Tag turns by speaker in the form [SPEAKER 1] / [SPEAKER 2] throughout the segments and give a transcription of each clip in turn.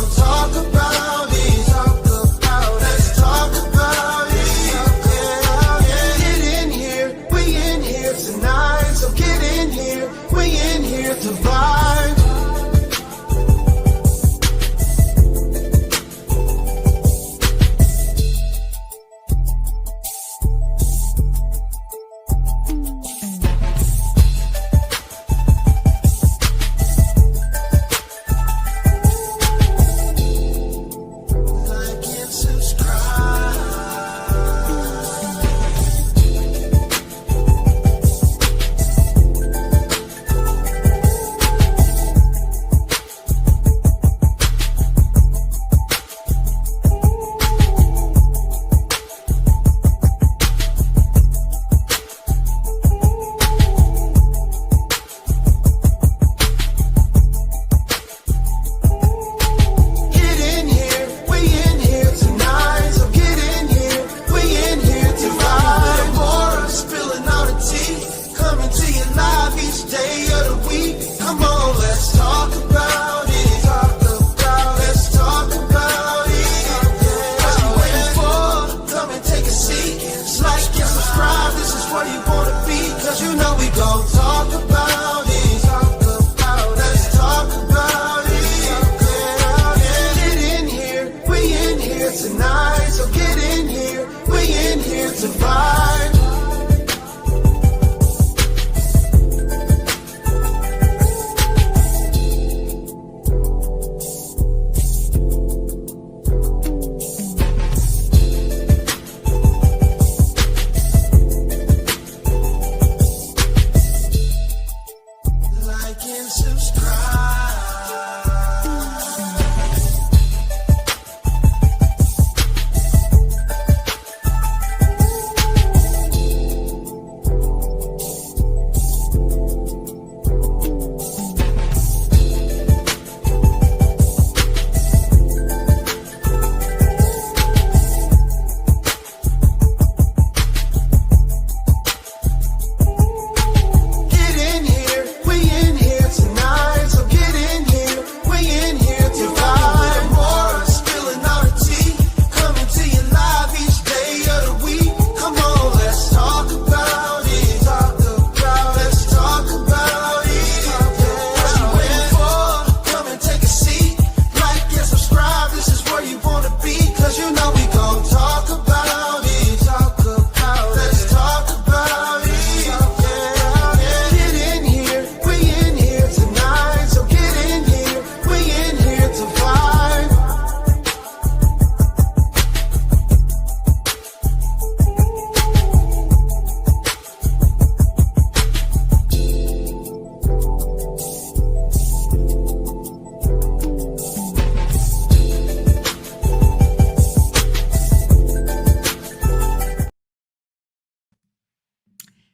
[SPEAKER 1] gon' talk about it. Let's talk about it. Get in here, we in here tonight. So get in here, we in here to vibe.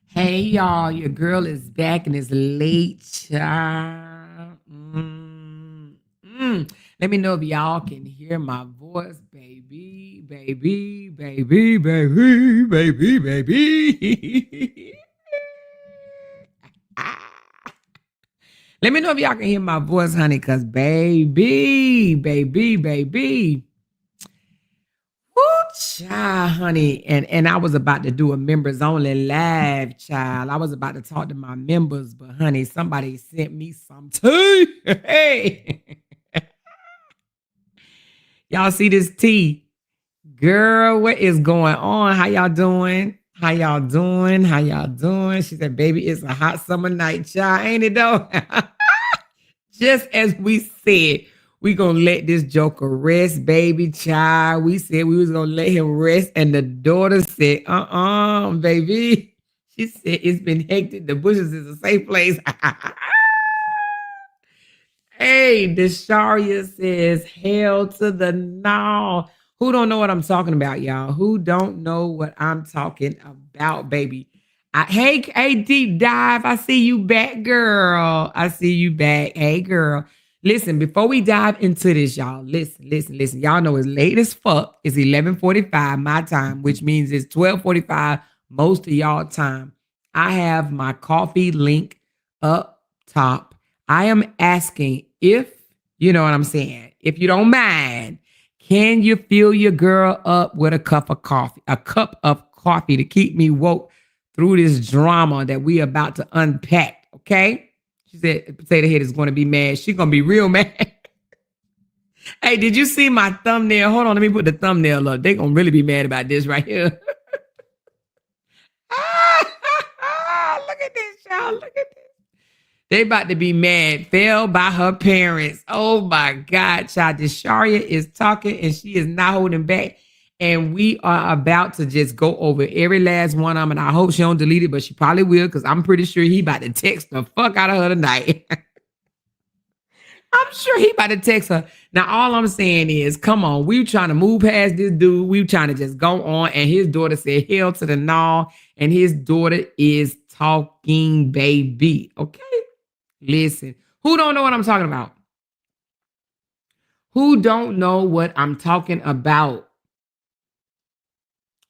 [SPEAKER 2] Hey y'all, your girl is back and it's late, child. Let me know if y'all can hear my voice, baby, baby, baby, baby, baby, baby. Let me know if y'all can hear my voice, honey, because baby, baby, baby. Woo, child, honey. And I was about to do a members only live, child. I was about to talk to my members, but honey, somebody sent me some tea. Hey. Y'all see this tea? Girl, what is going on? How y'all doing? How y'all doing? How y'all doing? She said, baby, it's a hot summer night, child, ain't it though? Just as we said, we gonna let this joker rest, baby, child. We said we was gonna let him rest, and the daughter said, baby. She said, it's been hectic. The bushes is a safe place. Hey, Desharia says, hell to the no. Who don't know what I'm talking about, y'all? Who don't know what I'm talking about, baby? Hey, Deep Dive, I see you back, girl. I see you back. Hey, girl. Listen, before we dive into this, y'all, listen. Y'all know it's late as fuck. It's 11:45 my time, which means it's 12:45 most of y'all time. I have my coffee link up top. I am asking if, you know what I'm saying, if you don't mind, can you fill your girl up with a cup of coffee to keep me woke through this drama that we about to unpack, okay? She said Potato Head is going to be mad. She's going to be real mad. Hey, did you see my thumbnail? Hold on, let me put the thumbnail up. They're going to really be mad about this right here. Look at this, y'all. Look at this. They about to be mad. Failed by her parents. Oh, my God, child. Desharia is talking, and she is not holding back. And we are about to just go over every last one of them. And I hope she don't delete it, but she probably will, because I'm pretty sure he about to text the fuck out of her tonight. I'm sure he about to text her. Now, all I'm saying is, come on, we trying to move past this dude. We trying to just go on. And his daughter said, hell to the no. And his daughter is talking, baby. Okay? Listen, who don't know what I'm talking about? Who don't know what I'm talking about?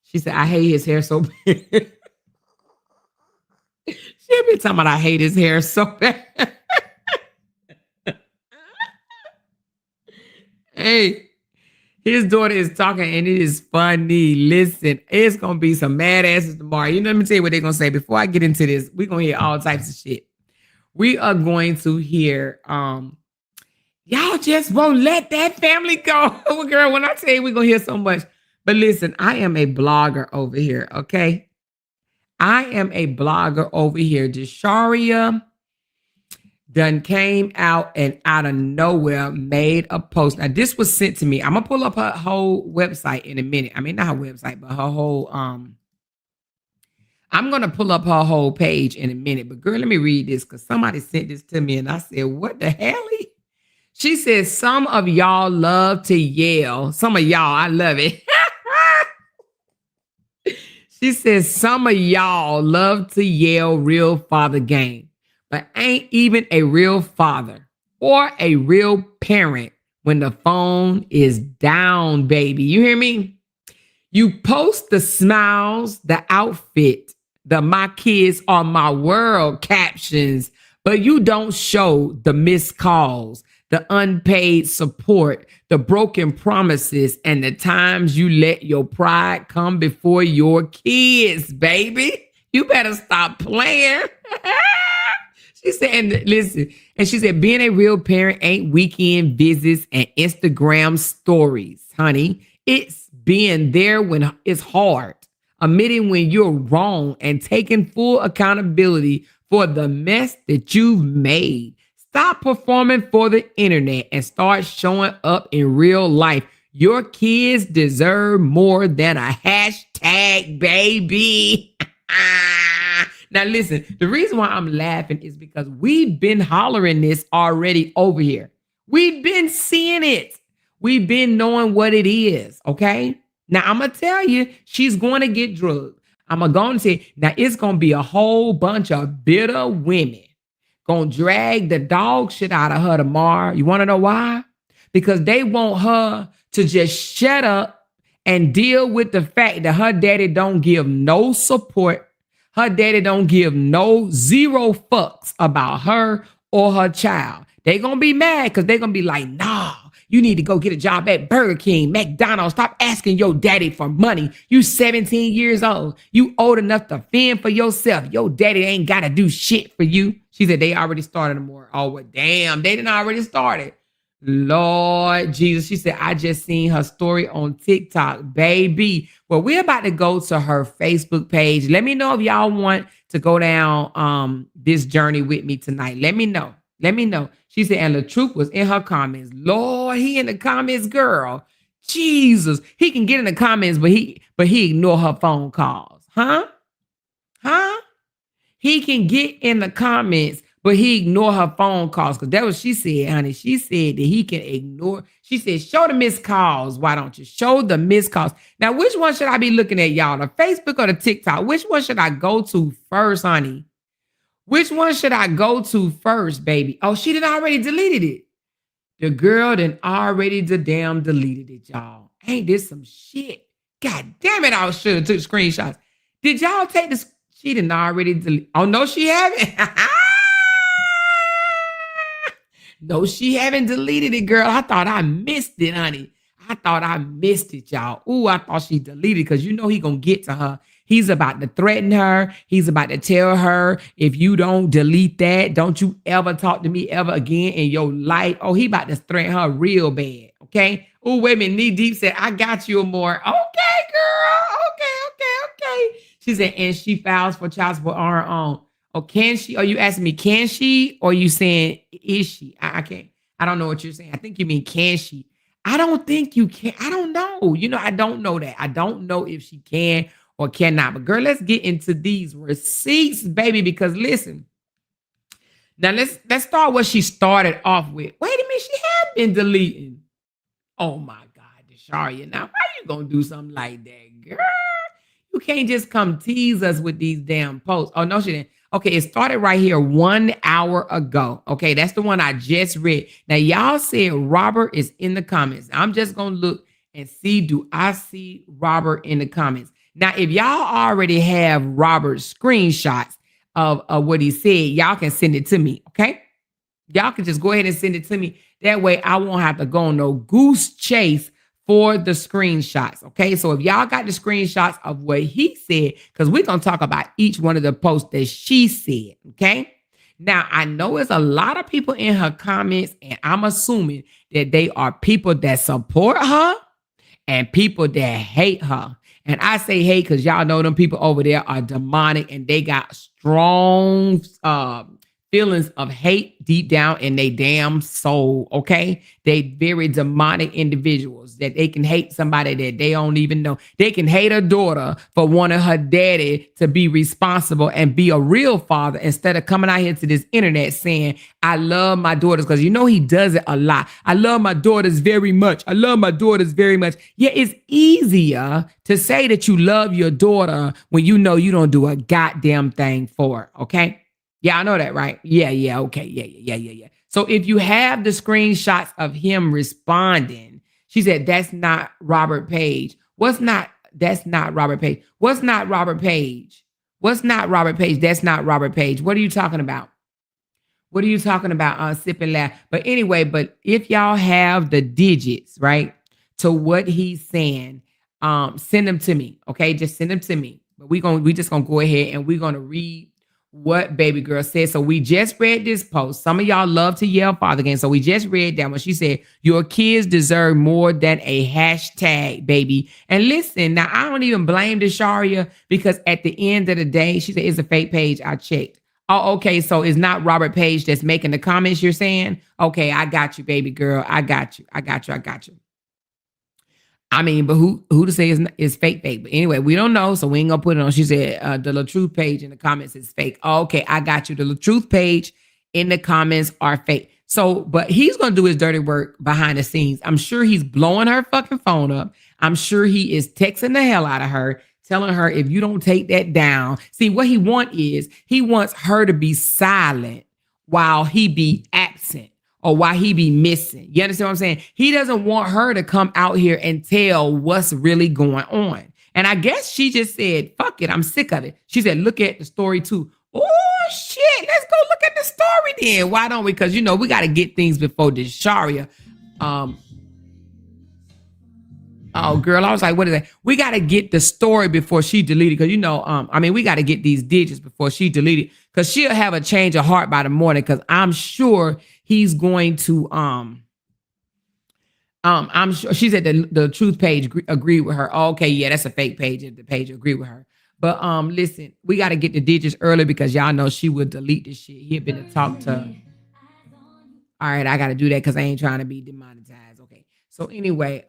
[SPEAKER 2] She said, I hate his hair so bad. She'll be talking about I hate his hair so bad. Hey, his daughter is talking and it is funny. Listen, it's going to be some mad asses tomorrow. You know, let me tell you what they're going to say. Before I get into this, we're going to hear all types of shit. We are going to hear, y'all just won't let that family go. Girl, when I tell you we're going to hear so much. But listen, I am a blogger over here, okay? I am a blogger over here. Desharia done came out and out of nowhere made a post. Now, this was sent to me. I'm going to pull up her whole website in a minute. I mean, not her website, but her whole, I'm going to pull up her whole page in a minute. But girl, let me read this because somebody sent this to me and I said, what the hell? She says, some of y'all love to yell. Some of y'all, I love it. She says, some of y'all love to yell real father game, but ain't even a real father or a real parent when the phone is down, baby. You hear me? You post the smiles, the outfit, the my kids are my world captions, but you don't show the missed calls, the unpaid support, the broken promises, and the times you let your pride come before your kids, baby. You better stop playing. She said, and listen, and she said, being a real parent ain't weekend visits and Instagram stories, honey. It's being there when it's hard, admitting when you're wrong, and taking full accountability for the mess that you've made. Stop performing for the internet and start showing up in real life. Your kids deserve more than a hashtag, baby. Now, listen, the reason why I'm laughing is because we've been hollering this already over here. We've been seeing it. We've been knowing what it is, okay? Now, I'm going to tell you, she's going to get drugged. I'm going to say, now it's going to be a whole bunch of bitter women going to drag the dog shit out of her tomorrow. You want to know why? Because they want her to just shut up and deal with the fact that her daddy don't give no support. Her daddy don't give no zero fucks about her or her child. They going to be mad because they're going to be like, nah, you need to go get a job at Burger King, McDonald's. Stop asking your daddy for money. You 17 years old. You old enough to fend for yourself. Your daddy ain't got to do shit for you. She said they already started more. Oh, well, damn, they didn't already started. Lord Jesus. She said, I just seen her story on TikTok, baby. Well, we're about to go to her Facebook page. Let me know if y'all want to go down this journey with me tonight. Let me know. Let me know. She said, and the truth was in her comments. Lord, he in the comments, girl. Jesus. He can get in the comments, but he ignore her phone calls. Huh? He can get in the comments, but he ignore her phone calls. Because that's what she said, honey. She said that he can ignore. She said, show the missed calls. Why don't you? Show the missed calls. Now, which one should I be looking at, y'all? The Facebook or the TikTok? Which one should I go to first, honey? Which one should I go to first, baby? Oh, she done already deleted it. The girl done already deleted it, y'all. Ain't this some shit? God damn it, I should have took screenshots. Did y'all take this? She done already delete. Oh, no, she haven't. No, she haven't deleted it, girl. I thought I missed it, honey. I thought I missed it, y'all. Ooh, I thought she deleted because you know he gonna get to her. He's about to threaten her. He's about to tell her, if you don't delete that, don't you ever talk to me ever again in your life. Oh, he about to threaten her real bad, okay? Oh, wait a minute. Knee Deep said, I got you more. Okay, girl. Okay. She said, and she files for child support on her own. Oh, can she? Are you asking me, can she? Or are you saying, is she? I can't. I don't know what you're saying. I think you mean, can she? I don't think you can. I don't know. I don't know that. I don't know if she can or cannot. But girl, let's get into these receipts, baby, because listen. Now let's start what she started off with. Wait a minute, she had been deleting. Oh my God, Desharia. Now, why you gonna do something like that, girl? You can't just come tease us with these damn posts. Oh, no, she didn't. Okay, it started right here 1 hour ago. Okay, that's the one I just read. Now, y'all said Robert is in the comments. I'm just going to look and see, do I see Robert in the comments? Now, if y'all already have Robert's screenshots of what he said, y'all can send it to me, okay? Y'all can just go ahead and send it to me. That way, I won't have to go on no goose chase for the screenshots, okay? So if y'all got the screenshots of what he said, because we're going to talk about each one of the posts that she said, okay? Now, I know there's a lot of people in her comments, and I'm assuming that they are people that support her and people that hate her. And I say hate because y'all know them people over there are demonic, and they got strong feelings of hate deep down in their damn soul, okay? They very demonic individuals that they can hate somebody that they don't even know. They can hate a daughter for wanting her daddy to be responsible and be a real father instead of coming out here to this internet saying, I love my daughters, because you know he does it a lot. I love my daughters very much. I love my daughters very much. Yeah, it's easier to say that you love your daughter when you know you don't do a goddamn thing for her, okay? Yeah, I know that, right? Yeah, okay. Yeah. So if you have the screenshots of him responding, she said, that's not Robert Page. That's not Robert Page. What's not Robert Page? That's not Robert Page. What are you talking about? Sip and laugh. But anyway, but if y'all have the digits, right, to what he's saying, send them to me, okay? Just send them to me. But we just gonna go ahead and we're gonna read what baby girl said. So we just read this post. Some of y'all love to yell father again. So we just read that when she said, your kids deserve more than a hashtag, baby. And listen, now I don't even blame Desharia, because at the end of the day, she said, it's a fake page. I checked. Oh, okay. So it's not Robert Page that's making the comments you're saying? Okay, I got you, baby girl. I got you. I mean, but who to say is fake? But anyway, we don't know, so we ain't gonna put it on. She said the LOUDTalkerz page in the comments is fake. Oh, okay, I got you. The LOUDTalkerz page in the comments are fake. So, but he's gonna do his dirty work behind the scenes. I'm sure he's blowing her fucking phone up. I'm sure he is texting the hell out of her, telling her, if you don't take that down. See, what he wants her to be silent while he be absent, or why he be missing. You understand what I'm saying? He doesn't want her to come out here and tell what's really going on. And I guess she just said, fuck it, I'm sick of it. She said, look at the story too. Oh, shit, let's go look at the story then. Why don't we? Because, we got to get things before Desharia. Oh, girl, I was like, what is that? We got to get the story before she deleted. Because, we got to get these digits before she deleted. Because she'll have a change of heart by the morning. Because I'm sure he's going to, I'm sure, she said the truth page agreed with her. Oh, okay, yeah, that's a fake page. The page agreed with her. But listen, we got to get the digits early, because y'all know she would delete this shit. He had been to talk to her. All right, I got to do that because I ain't trying to be demonetized. Okay, so anyway,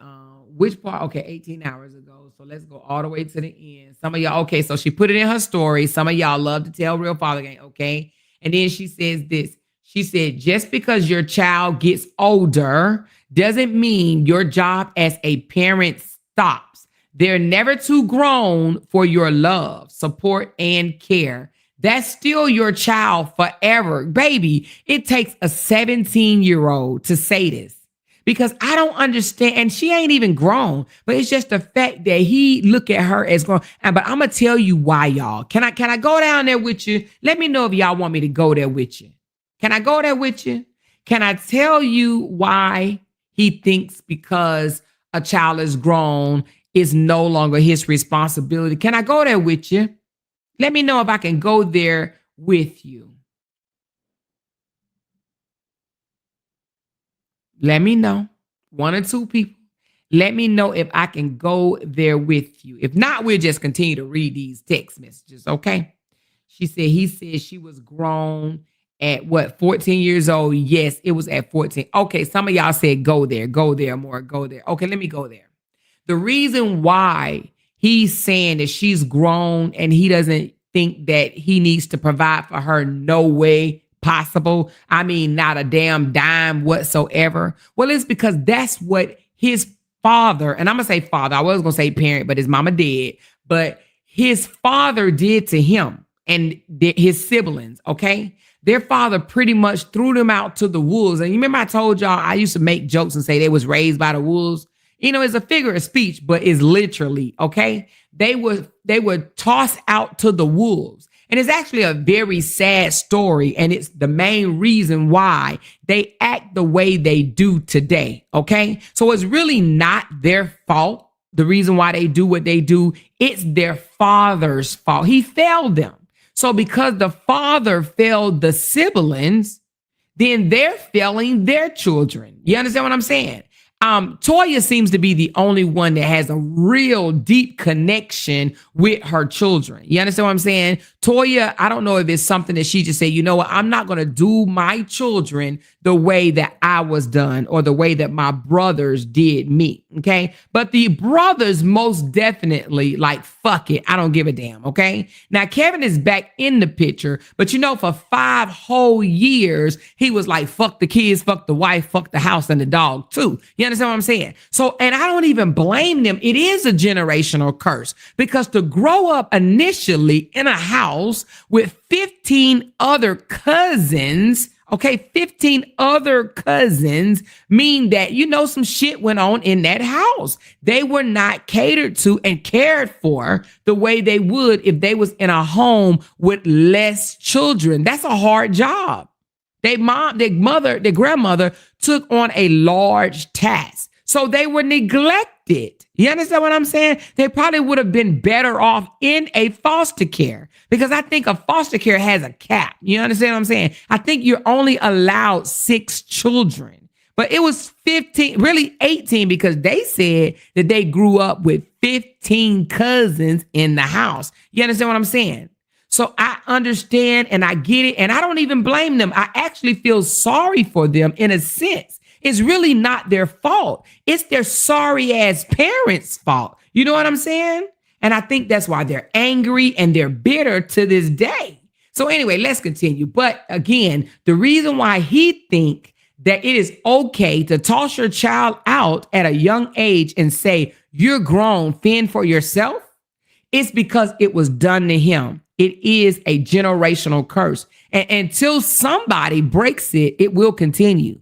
[SPEAKER 2] which part? Okay, 18 hours ago. So let's go all the way to the end. Some of y'all, okay, so she put it in her story. Some of y'all love to tell real father game, okay? And then she says this. She said, just because your child gets older doesn't mean your job as a parent stops. They're never too grown for your love, support, and care. That's still your child forever. Baby, it takes a 17-year-old to say this, because I don't understand. And she ain't even grown, but it's just the fact that he look at her as grown. But I'm going to tell you why, y'all. Can I go down there with you? Let me know if y'all want me to go there with you. Can I go there with you? Can I tell you why he thinks because a child is grown is no longer his responsibility? Can I go there with you? Let me know if I can go there with you. Let me know. One or two people. Let me know if I can go there with you. If not, we'll just continue to read these text messages, okay? He said she was grown at what, 14 years old? Yes, it was at 14. Okay, some of y'all said go there more, go there. Okay, let me go there. The reason why he's saying that she's grown and he doesn't think that he needs to provide for her, no way possible. I mean, not a damn dime whatsoever. Well, it's because that's what his father, and I'm going to say father, I was going to say parent, but his mama did, but his father did to him and his siblings, okay? Their father pretty much threw them out to the wolves. And you remember I told y'all I used to make jokes and say they was raised by the wolves? You know, it's a figure of speech, but it's literally, okay? They were tossed out to the wolves. And it's actually a very sad story. And it's the main reason why they act the way they do today. Okay. So it's really not their fault. The reason why they do what they do, it's their father's fault. He failed them. So because the father failed the siblings, then they're failing their children. You understand what I'm saying? Toya seems to be the only one that has a real deep connection with her children. You understand what I'm saying? Toya, I don't know if it's something that she just said, you know what, I'm not going to do my children the way that I was done or the way that my brothers did me. Okay. But the brothers most definitely like, fuck it. I don't give a damn. Okay. Now Kevin is back in the picture, but you know, for 5 whole years, he was like, fuck the kids, fuck the wife, fuck the house and the dog too. You understand what I'm saying? So, and I don't even blame them. It is a generational curse because to grow up initially in a house with 15 other cousins, okay, 15 other cousins mean that, you know, some shit went on in that house. They were not catered to and cared for the way they would if they was in a home with less children. That's a hard job. Their grandmother took on a large task. So they were neglected. You understand what I'm saying? They probably would have been better off in a foster care because I think a foster care has a cap. You understand what I'm saying? I think you're only allowed 6 children, but it was 15, really 18, because they said that they grew up with 15 cousins in the house. You understand what I'm saying? So I understand and I get it. And I don't even blame them. I actually feel sorry for them in a sense. It's really not their fault. It's their sorry ass parents' fault. You know what I'm saying? And I think that's why they're angry and they're bitter to this day. So anyway, let's continue. But again, the reason why he think that it is okay to toss your child out at a young age and say, you're grown, fend for yourself, it's because it was done to him. It is a generational curse. And until somebody breaks it, it will continue.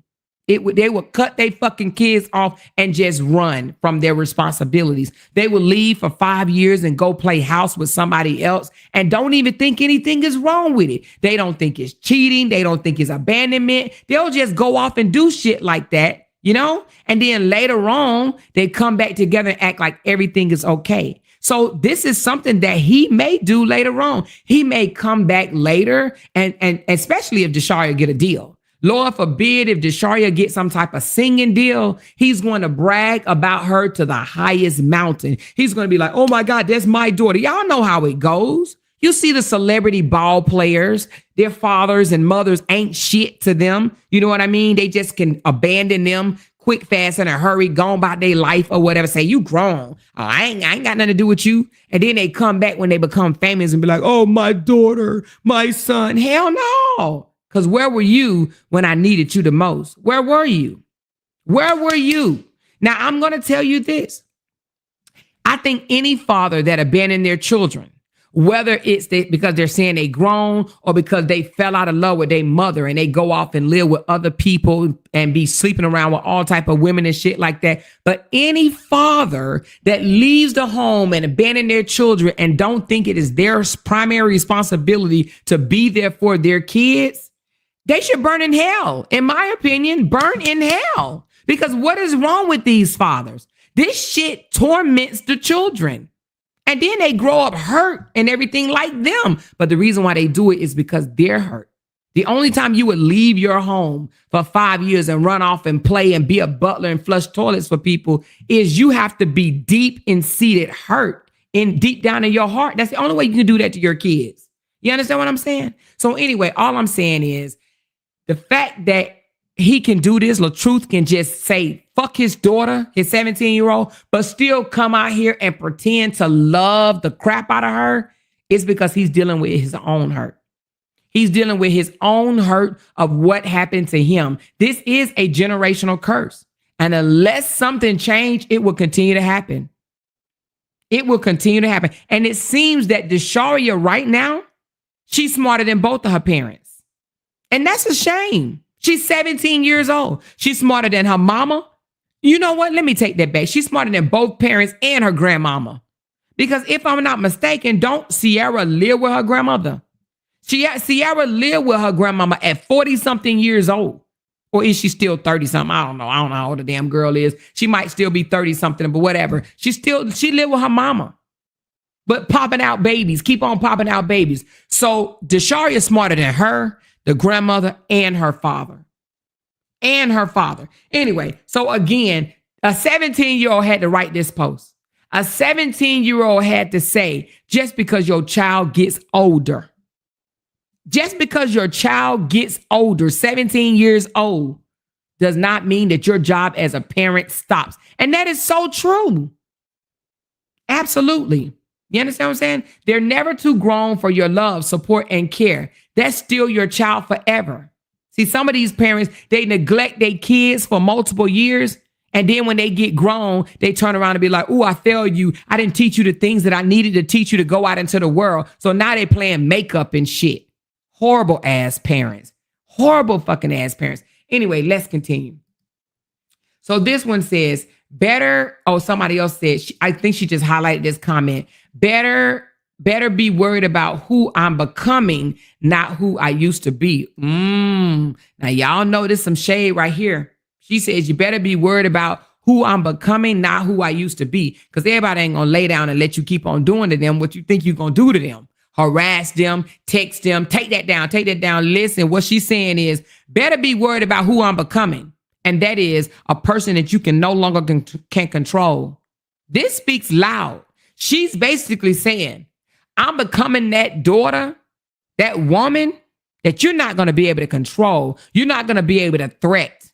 [SPEAKER 2] They will cut their fucking kids off and just run from their responsibilities. They will leave for 5 years and go play house with somebody else and don't even think anything is wrong with it. They don't think it's cheating. They don't think it's abandonment. They'll just go off and do shit like that, you know? And then later on, they come back together and act like everything is okay. So this is something that he may do later on. He may come back later and especially if Desharia get a deal. Lord forbid if Desharia gets some type of singing deal, he's going to brag about her to the highest mountain. He's going to be like, oh my God, that's my daughter. Y'all know how it goes. You see the celebrity ball players, their fathers and mothers ain't shit to them. You know what I mean? They just can abandon them quick, fast, in a hurry, gone about their life or whatever. Say, you grown. Oh, I ain't got nothing to do with you. And then they come back when they become famous and be like, oh, my daughter, my son. Hell no. Because where were you when I needed you the most? Where were you? Where were you? Now, I'm going to tell you this. I think any father that abandoned their children, whether it's because they're saying they grown or because they fell out of love with their mother and they go off and live with other people and be sleeping around with all type of women and shit like that. But any father that leaves the home and abandon their children and don't think it is their primary responsibility to be there for their kids, They should burn in hell. In my opinion, burn in hell. Because what is wrong with these fathers? This shit torments the children. And then they grow up hurt and everything like them. But the reason why they do it is because they're hurt. The only time you would leave your home for 5 years and run off and play and be a butler and flush toilets for people is you have to be deep and seated hurt in deep down in your heart. That's the only way you can do that to your kids. You understand what I'm saying? So anyway, all I'm saying is the fact that he can do this, LaTruth can just say, fuck his daughter, his 17-year-old, but still come out here and pretend to love the crap out of her is because he's dealing with his own hurt. He's dealing with his own hurt of what happened to him. This is a generational curse. And unless something change, it will continue to happen. It will continue to happen. And it seems that Desharia right now, she's smarter than both of her parents. And that's a shame. She's 17 years old. She's smarter than her mama. You know what? Let me take that back. She's smarter than both parents and her grandmama. Because if I'm not mistaken, don't Sierra live with her grandmother? Sierra lived with her grandmama at 40-something years old. Or is she still 30-something? I don't know. I don't know how old the damn girl is. She might still be 30-something, but whatever. She lived with her mama. But popping out babies. Keep on popping out babies. So Desharia is smarter than her, the grandmother, and her father. Anyway, so again, a 17-year-old had to write this post. A 17-year-old had to say, just because your child gets older, 17 years old, does not mean that your job as a parent stops. And that is so true. Absolutely. You understand what I'm saying? They're never too grown for your love, support, and care. That's still your child forever. See, some of these parents, they neglect their kids for multiple years. And then when they get grown, they turn around and be like, "Oh, I failed you. I didn't teach you the things that I needed to teach you to go out into the world." So now they playing makeup and shit. Horrible ass parents. Horrible fucking ass parents. Anyway, let's continue. So this one says, somebody else said, I think she just highlighted this comment. Better be worried about who I'm becoming, not who I used to be. Now, y'all know there's some shade right here. She says, you better be worried about who I'm becoming, not who I used to be. Because everybody ain't going to lay down and let you keep on doing to them what you think you're going to do to them. Harass them, text them, take that down. Listen, what she's saying is, better be worried about who I'm becoming. And that is a person that you can no longer can control. This speaks loud. She's basically saying, I'm becoming that daughter, that woman that you're not going to be able to control. You're not going to be able to threat.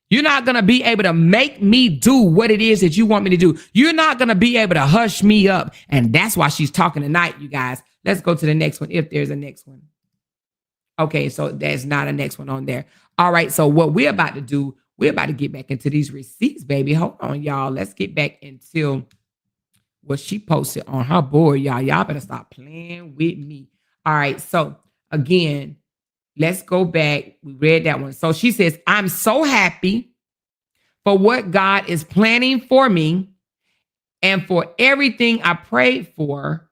[SPEAKER 2] You're not going to be able to make me do what it is that you want me to do. You're not going to be able to hush me up. And that's why she's talking tonight, you guys. Let's go to the next one, if there's a next one. Okay, so there's not a next one on there. All right, so what we're about to do, we're about to get back into these receipts, baby. Hold on, y'all. Let's get back into what she posted on her board, y'all. Y'all better stop playing with me. All right, so again, let's go back. We read that one. So she says, I'm so happy for what God is planning for me and for everything I prayed for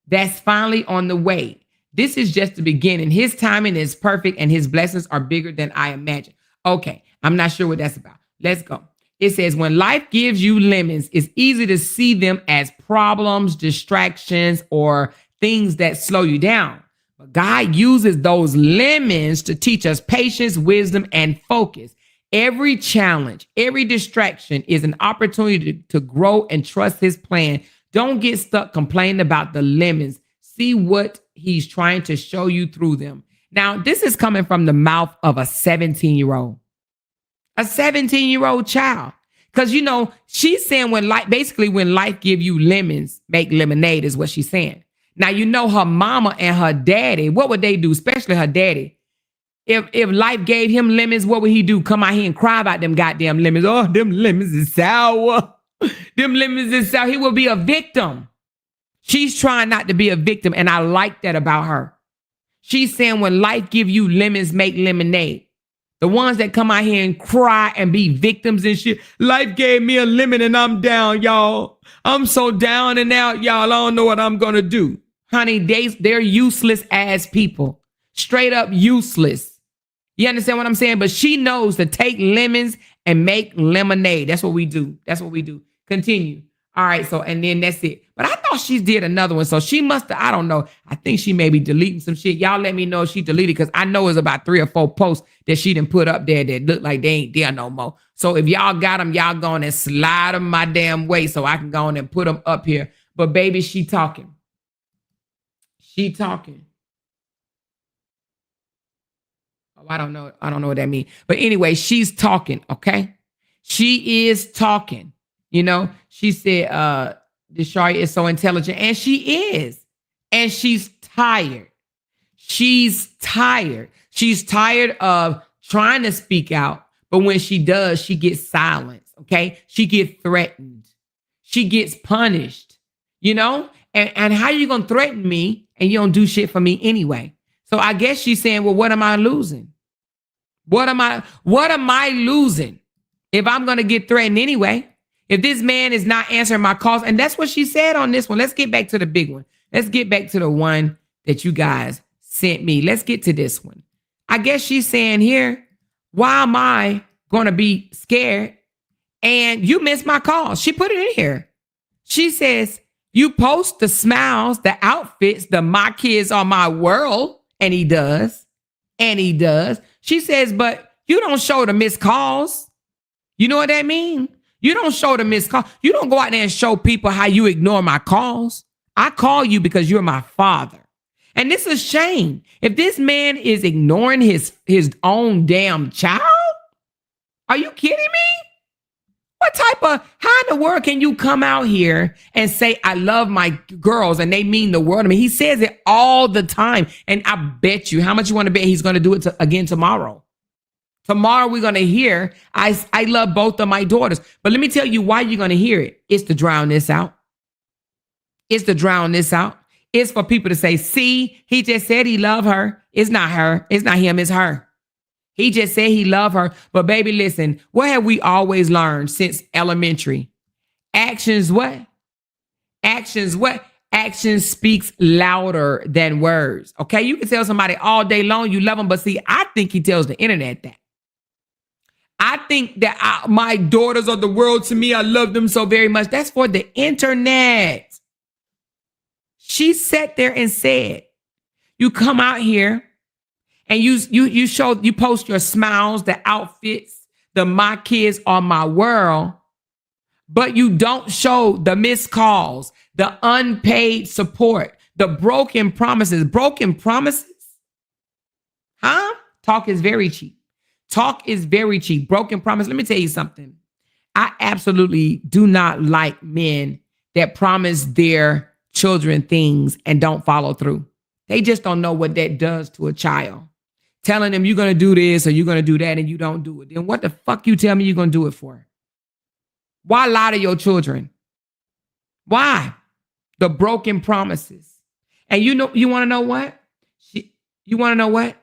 [SPEAKER 2] that's finally on the way. This is just the beginning. His timing is perfect and his blessings are bigger than I imagined. Okay, I'm not sure what that's about. Let's go. It says, when life gives you lemons, it's easy to see them as problems, distractions, or things that slow you down. But God uses those lemons to teach us patience, wisdom, and focus. Every challenge, every distraction is an opportunity to grow and trust his plan. Don't get stuck complaining about the lemons. See what he's trying to show you through them. Now, this is coming from the mouth of a 17-year-old. A 17-year-old child. Because, you know, she's saying when life give you lemons, make lemonade is what she's saying. Now, you know, her mama and her daddy, what would they do? Especially her daddy. If life gave him lemons, what would he do? Come out here and cry about them goddamn lemons. Oh, them lemons is sour. Them lemons is sour. He will be a victim. She's trying not to be a victim, and I like that about her. She's saying when life give you lemons, make lemonade. The ones that come out here and cry and be victims and shit. Life gave me a lemon and I'm down, y'all. I'm so down and out, y'all. I don't know what I'm going to do. Honey, they're useless ass people. Straight up useless. You understand what I'm saying? But she knows to take lemons and make lemonade. That's what we do. That's what we do. Continue. All right. So, and then that's it. But I thought she did another one. So she must have, I don't know. I think she may be deleting some shit. Y'all let me know if she deleted, because I know it's about 3 or 4 posts that she done put up there that look like they ain't there no more. So if y'all got them, y'all go on and slide them my damn way so I can go on and put them up here. But baby, she talking. She talking. Oh, I don't know. I don't know what that means. But anyway, she's talking, okay? She is talking. You know, she said, Desharia is so intelligent. And she is. And she's tired. She's tired. She's tired of trying to speak out. But when she does, she gets silenced, okay? She gets threatened. She gets punished, you know? And how you going to threaten me and you don't do shit for me anyway? So I guess she's saying, well, what am I losing? What am I losing if I'm going to get threatened anyway? If this man is not answering my calls, and that's what she said on this one. Let's get back to the big one. Let's get back to the one that you guys sent me. Let's get to this one. I guess she's saying here, why am I going to be scared? And you missed my calls. She put it in here. She says, you post the smiles, the outfits, the my kids are my world. And he does. And he does. She says, but you don't show the missed calls. You know what that means? You don't show the missed call. You don't go out there and show people how you ignore my calls. I call you because you're my father. And this is shame. If this man is ignoring his own damn child, are you kidding me? What type of, how in the world can you come out here and say, I love my girls and they mean the world to me? He says it all the time. And I bet you, how much you want to bet he's going to do it again tomorrow? Tomorrow we're going to hear, I love both of my daughters. But let me tell you why you're going to hear it. It's to drown this out. It's to drown this out. It's for people to say, see, he just said he loved her. It's not her. It's not him. It's her. He just said he loved her. But baby, listen, what have we always learned since elementary? Actions what? Actions what? Action speaks louder than words. Okay, you can tell somebody all day long you love them, but see, I think he tells the internet that. I think that my daughters are the world to me. I love them so very much. That's for the internet. She sat there and said, you come out here and you post your smiles, the outfits, the my kids are my world, but you don't show the missed calls, the unpaid support, the broken promises. Broken promises? Huh? Talk is very cheap. Talk is very cheap. Broken promise. Let me tell you something. I absolutely do not like men that promise their children things and don't follow through. They just don't know what that does to a child. Telling them you're going to do this or you're going to do that and you don't do it. Then what the fuck you tell me you're going to do it for? Why lie to your children? Why? The broken promises. And you want to know what? You want to know what?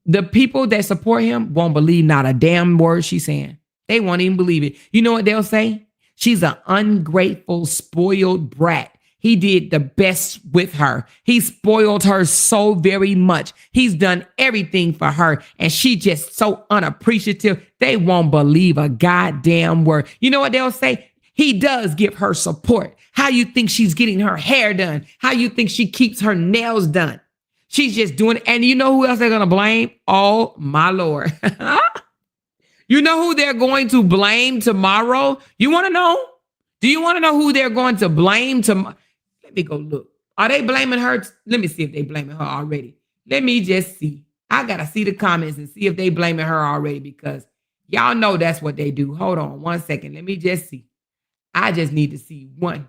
[SPEAKER 2] The people that support him won't believe not a damn word she's saying. They won't even believe it. You know what they'll say? She's an ungrateful, spoiled brat. He did the best with her. He spoiled her so very much. He's done everything for her. And she just so unappreciative. They won't believe a goddamn word. You know what they'll say? He does give her support. How you think she's getting her hair done? How you think she keeps her nails done? She's just doing it. And you know who else they're going to blame? Oh, my Lord. You know who they're going to blame tomorrow? You want to know? Do you want to know who they're going to blame tomorrow? Let me go look. Are they blaming her? Let me see if they blaming her already. Let me just see. I got to see the comments and see if they blaming her already, because y'all know that's what they do. Hold on 1 second. Let me just see. I just need to see one.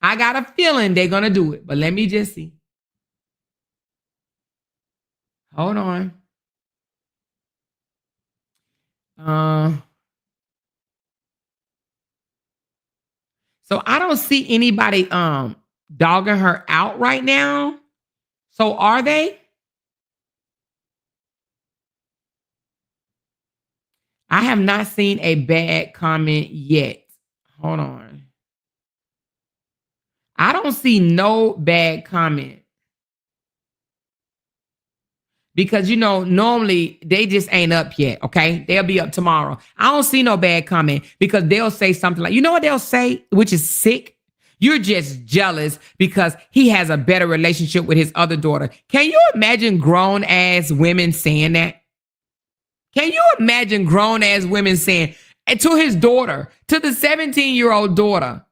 [SPEAKER 2] I got a feeling they're going to do it, but let me just see. Hold on. So I don't see anybody dogging her out right now. So are they? I have not seen a bad comment yet. Hold on. I don't see no bad comment. because normally they just ain't up yet. Okay, they'll be up tomorrow. I don't see no bad comment because they'll say something like, you know what they'll say, which is sick. You're just jealous because he has a better relationship with his other daughter. Can you imagine grown ass women saying that? Can you imagine grown ass women saying to his daughter, to the 17-year-old daughter,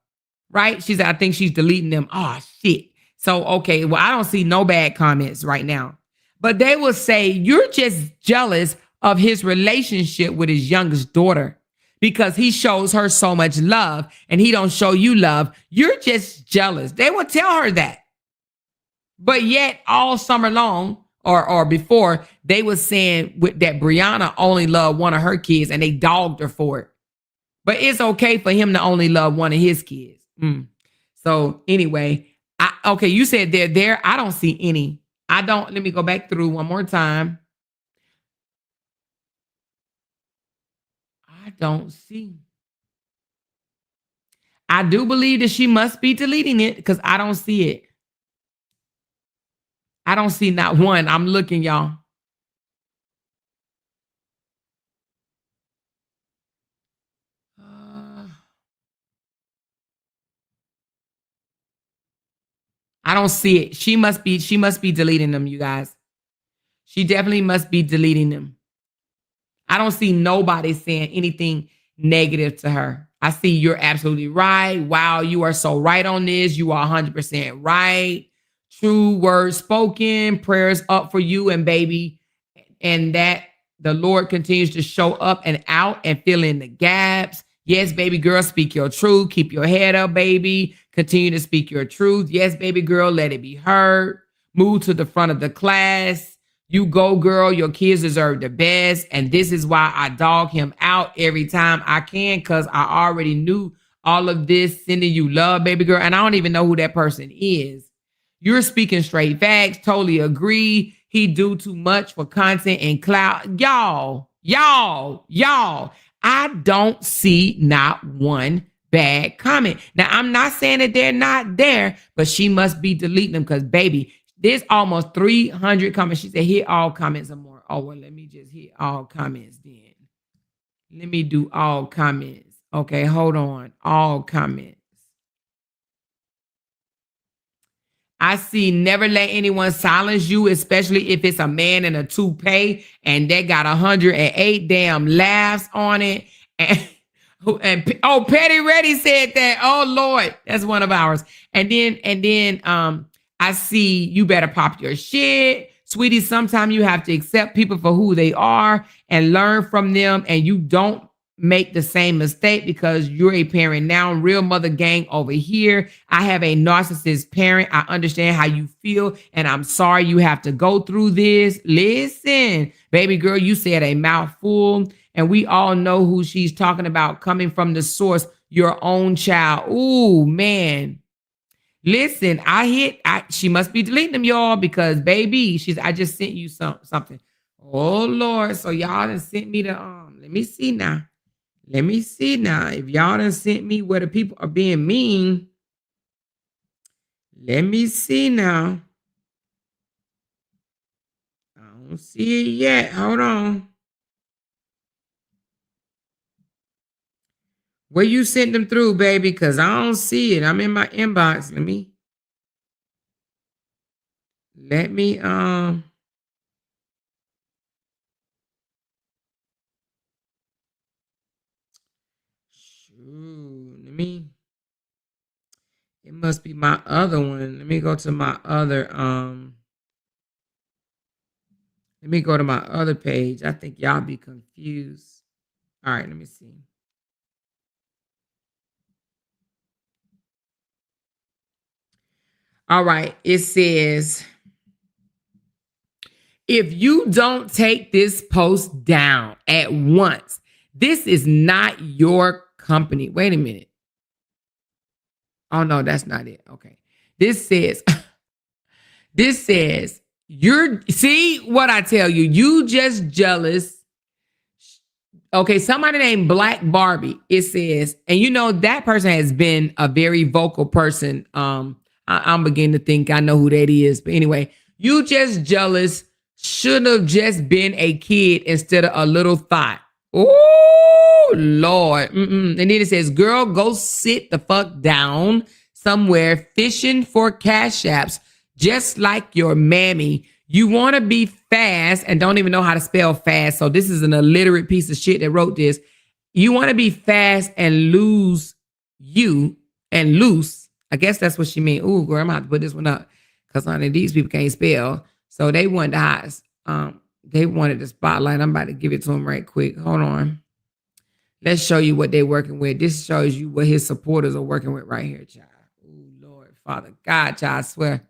[SPEAKER 2] right? She said, I think she's deleting them. Oh, shit. So, okay, well, I don't see no bad comments right now. But they will say, you're just jealous of his relationship with his youngest daughter because he shows her so much love and he don't show you love. You're just jealous. They will tell her that. But yet all summer long or before, they was saying that Brianna only loved one of her kids and they dogged her for it. But it's okay for him to only love one of his kids. So anyway, okay, you said they're there. I don't see any. Let me go back through one more time. I don't see. I do believe that she must be deleting it because I don't see it. I don't see not one. I'm looking, y'all. I don't see it. She must be deleting them, you guys. She definitely must be deleting them. I don't see nobody saying anything negative to her. I see you're absolutely right. Wow, you are so right on this. You are 100% right. True words spoken, prayers up for you and baby. And that the Lord continues to show up and out and fill in the gaps. Yes, baby girl, speak your truth. Keep your head up, baby. Continue to speak your truth. Yes, baby girl, let it be heard. Move to the front of the class. You go, girl. Your kids deserve the best. And this is why I dog him out every time I can, because I already knew all of this, sending you love, baby girl. And I don't even know who that person is. You're speaking straight facts. Totally agree. He do too much for content and clout. Y'all. I don't see not one bad comment. Now, I'm not saying that they're not there, but she must be deleting them because, baby, there's almost 300 comments. She said, hit all comments or more. Oh, well, let me just hit all comments then. Let me do all comments. Okay, hold on. All comments. I see never let anyone silence you, especially if it's a man in a toupee and they got 108 damn laughs on it. And Petty Reddy said that. Oh Lord, that's one of ours. And then I see you better pop your shit. Sweetie, sometimes you have to accept people for who they are and learn from them, and you don't make the same mistake because you're a parent now. Real mother gang over here. I have a narcissist parent. I understand how you feel, and I'm sorry you have to go through this. Listen, baby girl, you said a mouthful, and we all know who she's talking about, coming from the source, your own child. Ooh, man. Listen, she must be deleting them, y'all, because baby, I just sent you something. Oh Lord. So y'all done sent me the let me see now. If y'all done sent me where the people are being mean. Let me see now. I don't see it yet. Hold on. Where you sent them through, baby? Because I don't see it. I'm in my inbox. Let me it must be my other one. Let me go to my other let me go to my other page. I think y'all be confused. All right, let me see. All right, it says, if you don't take this post down at once, this is not your company. Wait a minute. Oh, no, that's not it. Okay. This says, see what I tell you, you just jealous. Okay, somebody named Black Barbie, it says, and you know, that person has been a very vocal person. I'm beginning to think I know who that is. But anyway, you just jealous should have just been a kid instead of a little thought. Oh, Lord. And then it says, girl, go sit the fuck down somewhere fishing for cash apps, just like your mammy. You want to be fast and don't even know how to spell fast. So this is an illiterate piece of shit that wrote this. You want to be fast and lose you and loose. I guess that's what she mean. Ooh, girl, I'm going to have to put this one up because honey, these people can't spell. So they wanted the highest. They wanted the spotlight. I'm about to give it to them right quick. Hold on. Let's show you what they're working with. This shows you what his supporters are working with right here, child. Oh, Lord, Father God, child, I swear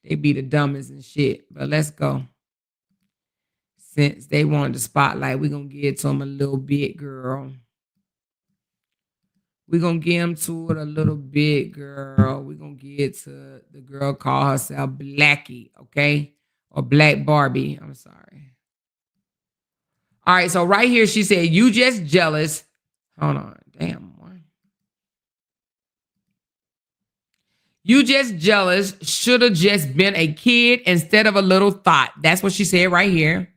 [SPEAKER 2] they be the dumbest and shit. But let's go. Since they wanted the spotlight, we're going to give it to them a little bit, girl. We're going to give them to it a little bit, girl. We're going to give it to the girl call herself Blackie, okay? Or Black Barbie. I'm sorry. All right, so right here, she said, you just jealous. Hold on. Damn. You just jealous. Should have just been a kid instead of a little thought. That's what she said right here.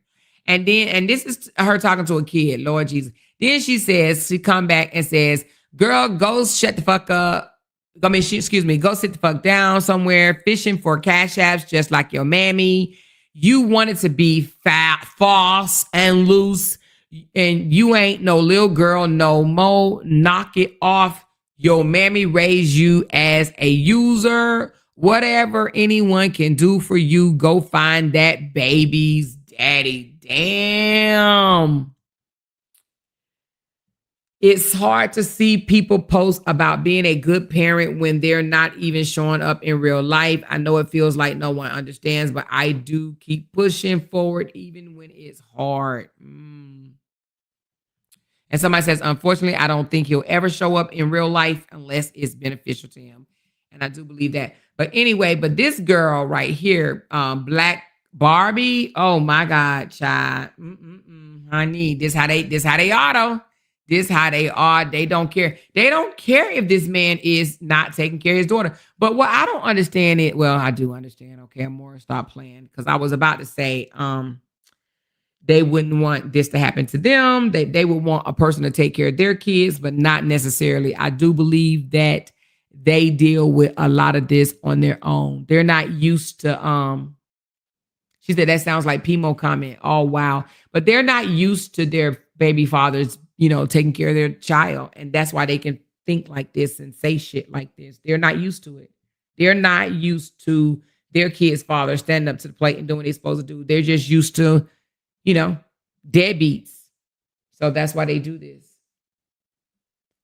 [SPEAKER 2] And this is her talking to a kid, Lord Jesus. Then she says, she come back and says, girl, go shut the fuck up. Go sit the fuck down somewhere fishing for cash apps just like your mammy. You wanted to be fat, false, and loose, and you ain't no little girl no more. Knock it off. Your mammy raised you as a user. Whatever anyone can do for you, go find that baby's daddy. Damn. It's hard to see people post about being a good parent when they're not even showing up in real life. I know it feels like no one understands, but I do keep pushing forward even when it's hard. And somebody says, unfortunately, I don't think he'll ever show up in real life unless it's beneficial to him. And I do believe that. But anyway, but this girl right here, Black Barbie, oh my God, child. Honey, this how they auto. This how they are. They don't care. They don't care if this man is not taking care of his daughter. But what I don't understand it, well, I do understand. Okay, Amora, stop playing. Because I was about to say, they wouldn't want this to happen to them. They would want a person to take care of their kids, but not necessarily. I do believe that they deal with a lot of this on their own. They're not used to, she said, that sounds like Pimo comment. Oh, wow. But they're not used to their baby fathers, taking care of their child. And that's why they can think like this and say shit like this. They're not used to it. They're not used to their kid's father standing up to the plate and doing what they're supposed to do. They're just used to, deadbeats. So that's why they do this.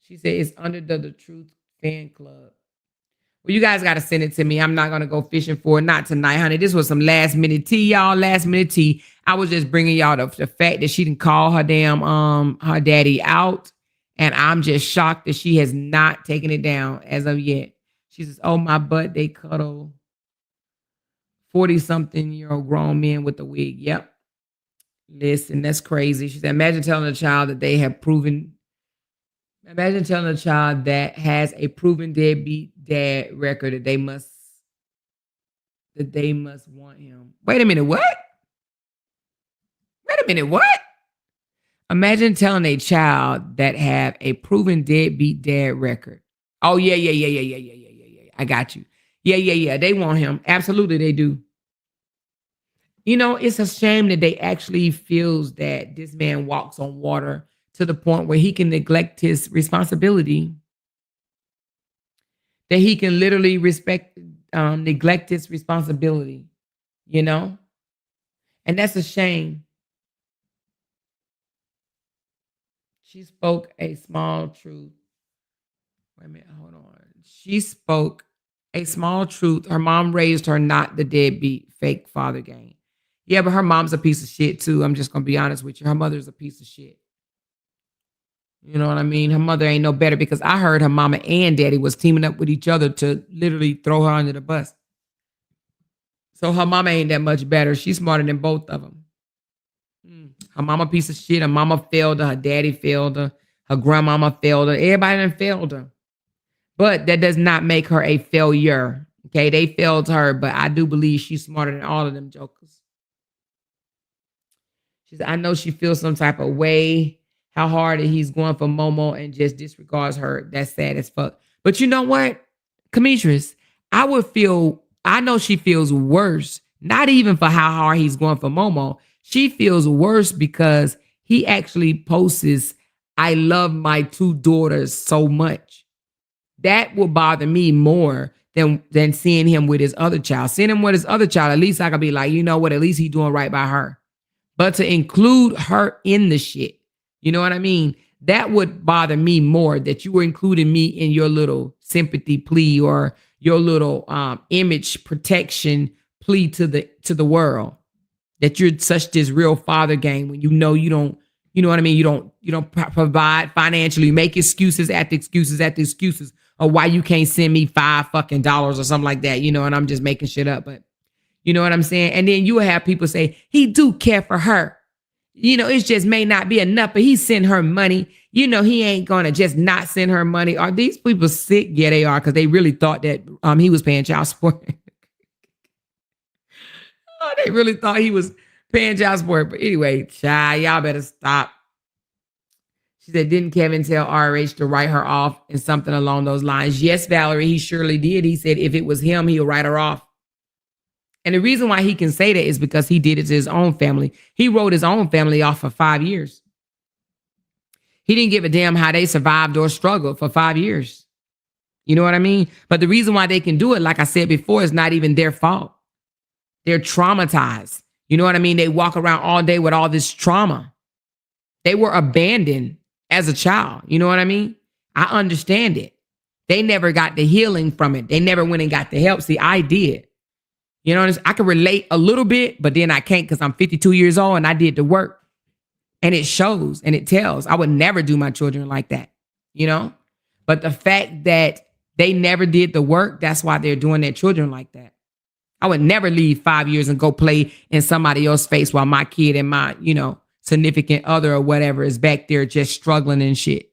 [SPEAKER 2] She said it's under the Truth Fan Club. Well, you guys got to send it to me. I'm not going to go fishing for it. Not tonight, honey. This was some last minute tea, y'all. Last minute tea. I was just bringing y'all the fact that she didn't call her damn her daddy out. And I'm just shocked that she has not taken it down as of yet. She says, oh, my butt, they cuddle 40-something-year-old grown men with a wig. Yep. Listen, that's crazy. She said, imagine telling a child that they have proven. Imagine telling a child that has a proven deadbeat dad record that they must want him. Wait a minute, what? Imagine telling a child that have a proven deadbeat dad record. Oh, yeah. I got you. Yeah. They want him. Absolutely, they do. It's a shame that they actually feels that this man walks on water to the point where he can neglect his responsibility. That he can literally neglect his responsibility, And that's a shame. She spoke a small truth. Wait a minute, hold on. She spoke a small truth. Her mom raised her not the deadbeat fake father game. Yeah, but her mom's a piece of shit too. I'm just going to be honest with you. Her mother's a piece of shit. You know what I mean? Her mother ain't no better because I heard her mama and daddy was teaming up with each other to literally throw her under the bus. So her mama ain't that much better. She's smarter than both of them. Her mama piece of shit. Her mama failed her. Her daddy failed her. Her grandmama failed her. Everybody done failed her. But that does not make her a failure. Okay, they failed her, but I do believe she's smarter than all of them jokers. She said, I know she feels some type of way, how hard that he's going for Momo and just disregards her. That's sad as fuck. But you know what, Demetrius, I know she feels worse, not even for how hard he's going for Momo. She feels worse because he actually posts, I love my two daughters so much. That will bother me more than seeing him with his other child. Seeing him with his other child, at least I could be like, you know what, at least he's doing right by her. But to include her in the shit, you know what I mean? That would bother me more, that you were including me in your little sympathy plea or your little image protection plea to the world. That you're such this real father game when you don't, you know what I mean? You don't provide financially, make excuses after excuses after excuses of why you can't send me $5 or something like that, you know, and I'm just making shit up, but you know what I'm saying? And then you will have people say, he do care for her. You know, it just may not be enough, but he send her money. You know, he ain't gonna just not send her money. Are these people sick? Yeah, they are, because they really thought that he was paying child support. Oh, they really thought he was paying child support. But anyway, child, y'all better stop. She said, didn't Kevin tell RH to write her off and something along those lines? Yes, Valerie, he surely did. He said if it was him, he'll write her off. And the reason why he can say that is because he did it to his own family. He wrote his own family off for 5 years. He didn't give a damn how they survived or struggled for 5 years. You know what I mean? But the reason why they can do it, like I said before, is not even their fault. They're traumatized. You know what I mean? They walk around all day with all this trauma. They were abandoned as a child. You know what I mean? I understand it. They never got the healing from it. They never went and got the help. See, I did. You know, I can relate a little bit, but then I can't because I'm 52 years old and I did the work. And it shows and it tells. I would never do my children like that, you know? But the fact that they never did the work, that's why they're doing their children like that. I would never leave 5 years and go play in somebody else's face while my kid and my, you know, significant other or whatever is back there just struggling and shit,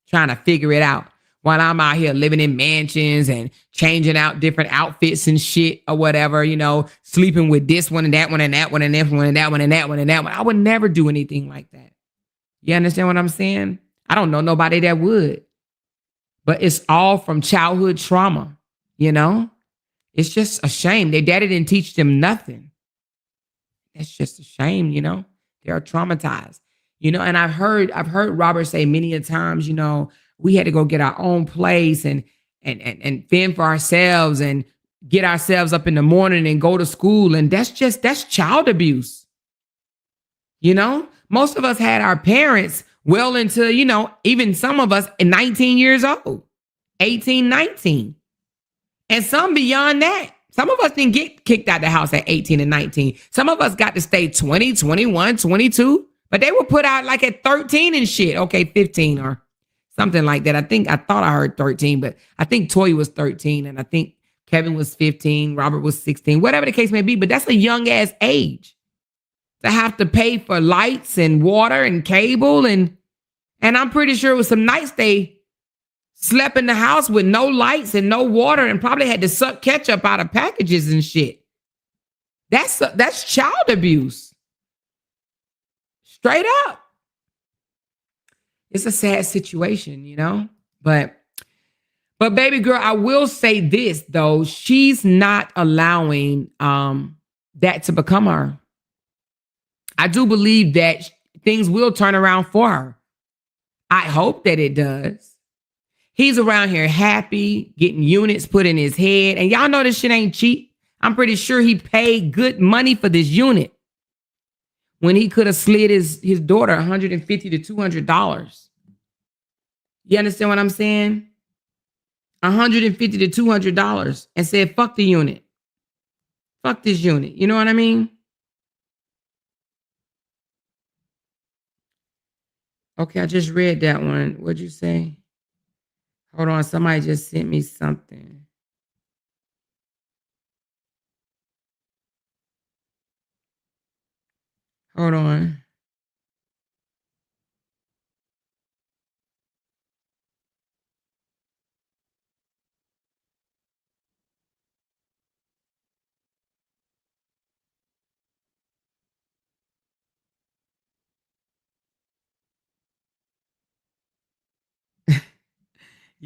[SPEAKER 2] trying to figure it out. While I'm out here living in mansions and changing out different outfits and shit or whatever, you know, sleeping with this one and that one and that one and that one and that one and that one and that one. I would never do anything like that. You understand what I'm saying? I don't know nobody that would. But it's all from childhood trauma, you know? It's just a shame. Their daddy didn't teach them nothing. That's just a shame, you know? They are traumatized. You know, and I've heard Robert say many a times, you know, we had to go get our own place and fend for ourselves and get ourselves up in the morning and go to school. And that's child abuse. You know, most of us had our parents well into, you know, even some of us 19 years old, 18, 19. And some beyond that. Some of us didn't get kicked out of the house at 18 and 19. Some of us got to stay 20, 21, 22, but they were put out like at 13 and shit. Okay, 15 or something like that. I thought I heard 13, but I think Toy was 13 and I think Kevin was 15, Robert was 16, whatever the case may be. But that's a young ass age to have to pay for lights and water and cable. And I'm pretty sure it was some nights they slept in the house with no lights and no water and probably had to suck ketchup out of packages and shit. That's child abuse. Straight up. It's a sad situation, you know? But baby girl, I will say this though. She's not allowing that to become her. I do believe that things will turn around for her. I hope that it does. He's around here happy, getting units put in his head. And y'all know this shit ain't cheap. I'm pretty sure he paid good money for this unit when he could have slid his daughter $150 to $200. You understand what I'm saying? $150 to $200 and said, fuck the unit. Fuck this unit. You know what I mean? Okay, I just read that one. What'd you say? Hold on, somebody just sent me something. Hold on.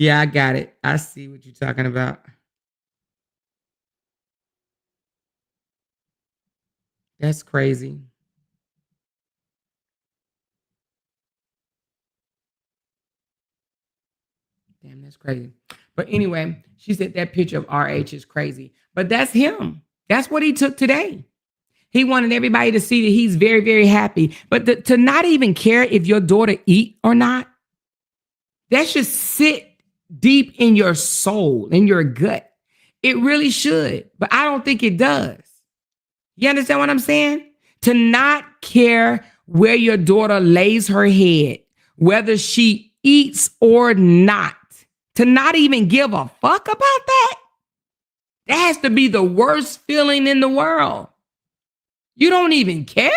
[SPEAKER 2] Yeah, I got it. I see what you're talking about. That's crazy. Damn, that's crazy. But anyway, she said that picture of RH is crazy. But that's him. That's what he took today. He wanted everybody to see that he's very, very happy. But to not even care if your daughter eat or not, that should sit deep in your soul, in your gut. It really should. But I don't think it does. You understand what I'm saying? To not care where your daughter lays her head, whether she eats or not, to not even give a fuck about that, that has to be the worst feeling in the world. You don't even care?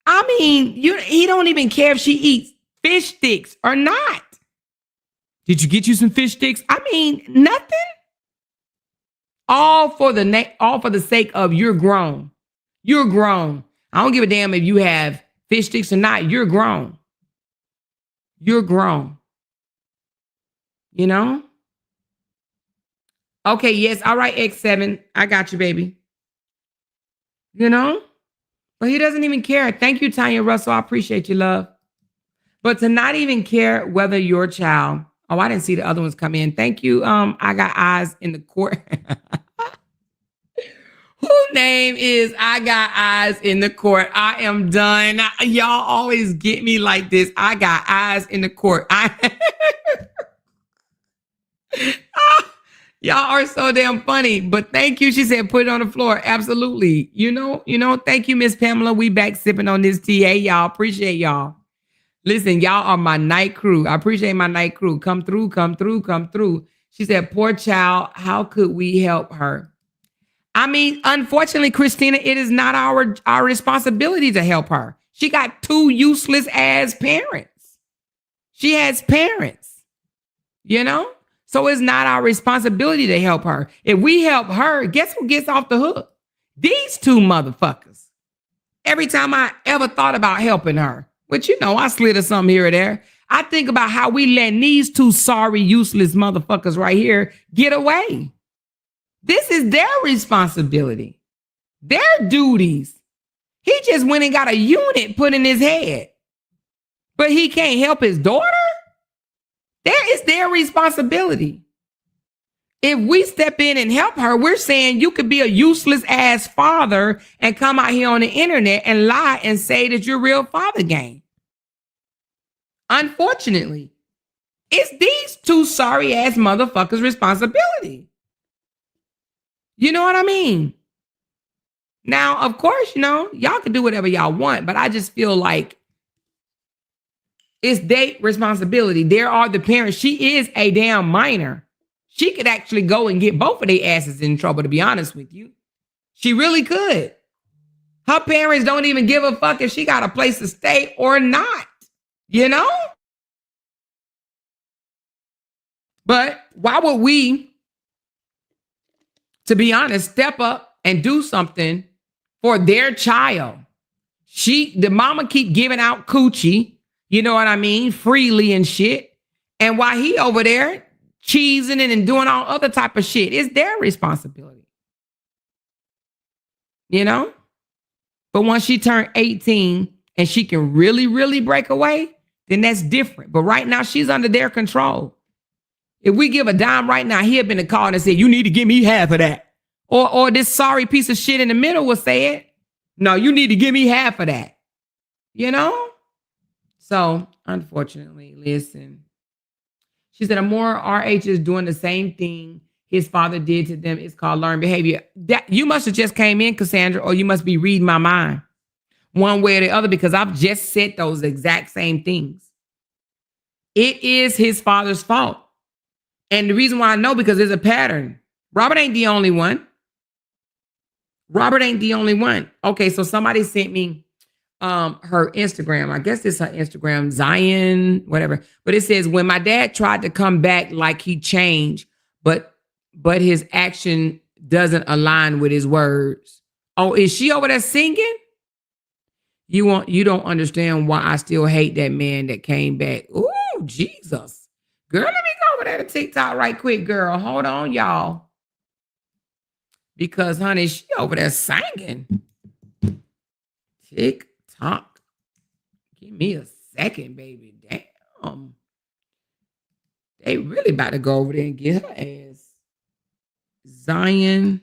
[SPEAKER 2] I mean, he don't even care if she eats fish sticks or not. Did you get you some fish sticks? I mean, nothing. All for the sake of you're grown. You're grown. I don't give a damn if you have fish sticks or not. You're grown. You're grown. You know? Okay, yes. All right, X7. I got you, baby. You know? But he doesn't even care. Thank you, Tanya Russell. I appreciate you, love. But to not even care whether your child, oh, I didn't see the other ones come in. Thank you. I got eyes in the court. Whose name is I got eyes in the court? I am done. Y'all always get me like this. I got eyes in the court. Y'all are so damn funny. But thank you. She said, put it on the floor. Absolutely. You know, thank you, Miss Pamela. We back sipping on this tea. Hey, y'all. Appreciate y'all. Listen, y'all are my night crew. I appreciate my night crew. Come through, come through, come through. She said, poor child, how could we help her? I mean, unfortunately, Christina, it is not our responsibility to help her. She got two useless ass parents. She has parents, you know? So it's not our responsibility to help her. If we help her, guess who gets off the hook? These two motherfuckers. Every time I ever thought about helping her, which, you know, I slid her something here or there, I think about how we let these two sorry, useless motherfuckers right here get away. This is their responsibility, their duties. He just went and got a unit put in his head, but he can't help his daughter? That is their responsibility. If we step in and help her, we're saying you could be a useless ass father and come out here on the internet and lie and say that you're real father game. Unfortunately, it's these two sorry ass motherfuckers' responsibility. You know what I mean? Now, of course, you know, y'all can do whatever y'all want, but I just feel like it's their responsibility. There are the parents. She is a damn minor. She could actually go and get both of their asses in trouble, to be honest with you. She really could. Her parents don't even give a fuck if she got a place to stay or not, you know? But why would we, to be honest, step up and do something for their child? The mama keep giving out coochie, you know what I mean, freely and shit. And while he over there cheesing it and doing all other type of shit, it's their responsibility. You know? But once she turned 18 and she can really, really break away, then that's different. But right now, she's under their control. If we give a dime right now, he'd been a call and said, you need to give me half of that. Or this sorry piece of shit in the middle will say it. No, you need to give me half of that. You know? So, unfortunately, listen. She said, a more RH is doing the same thing his father did to them. It's called learned behavior. That you must have just came in, Cassandra, or you must be reading my mind one way or the other, because I've just said those exact same things. It is his father's fault. And the reason why I know, because there's a pattern. Robert ain't the only one. Robert ain't the only one. Okay, so somebody sent me her Instagram. I guess it's her Instagram, Zion, whatever. But it says, when my dad tried to come back like he changed, but his action doesn't align with his words. Oh, is she over there singing? You don't understand why I still hate that man that came back. Ooh, Jesus. Girl, let me go over there to TikTok right quick, girl. Hold on, y'all. Because, honey, she over there singing. TikTok. Give me a second, baby. Damn. They really about to go over there and get her ass. Zion.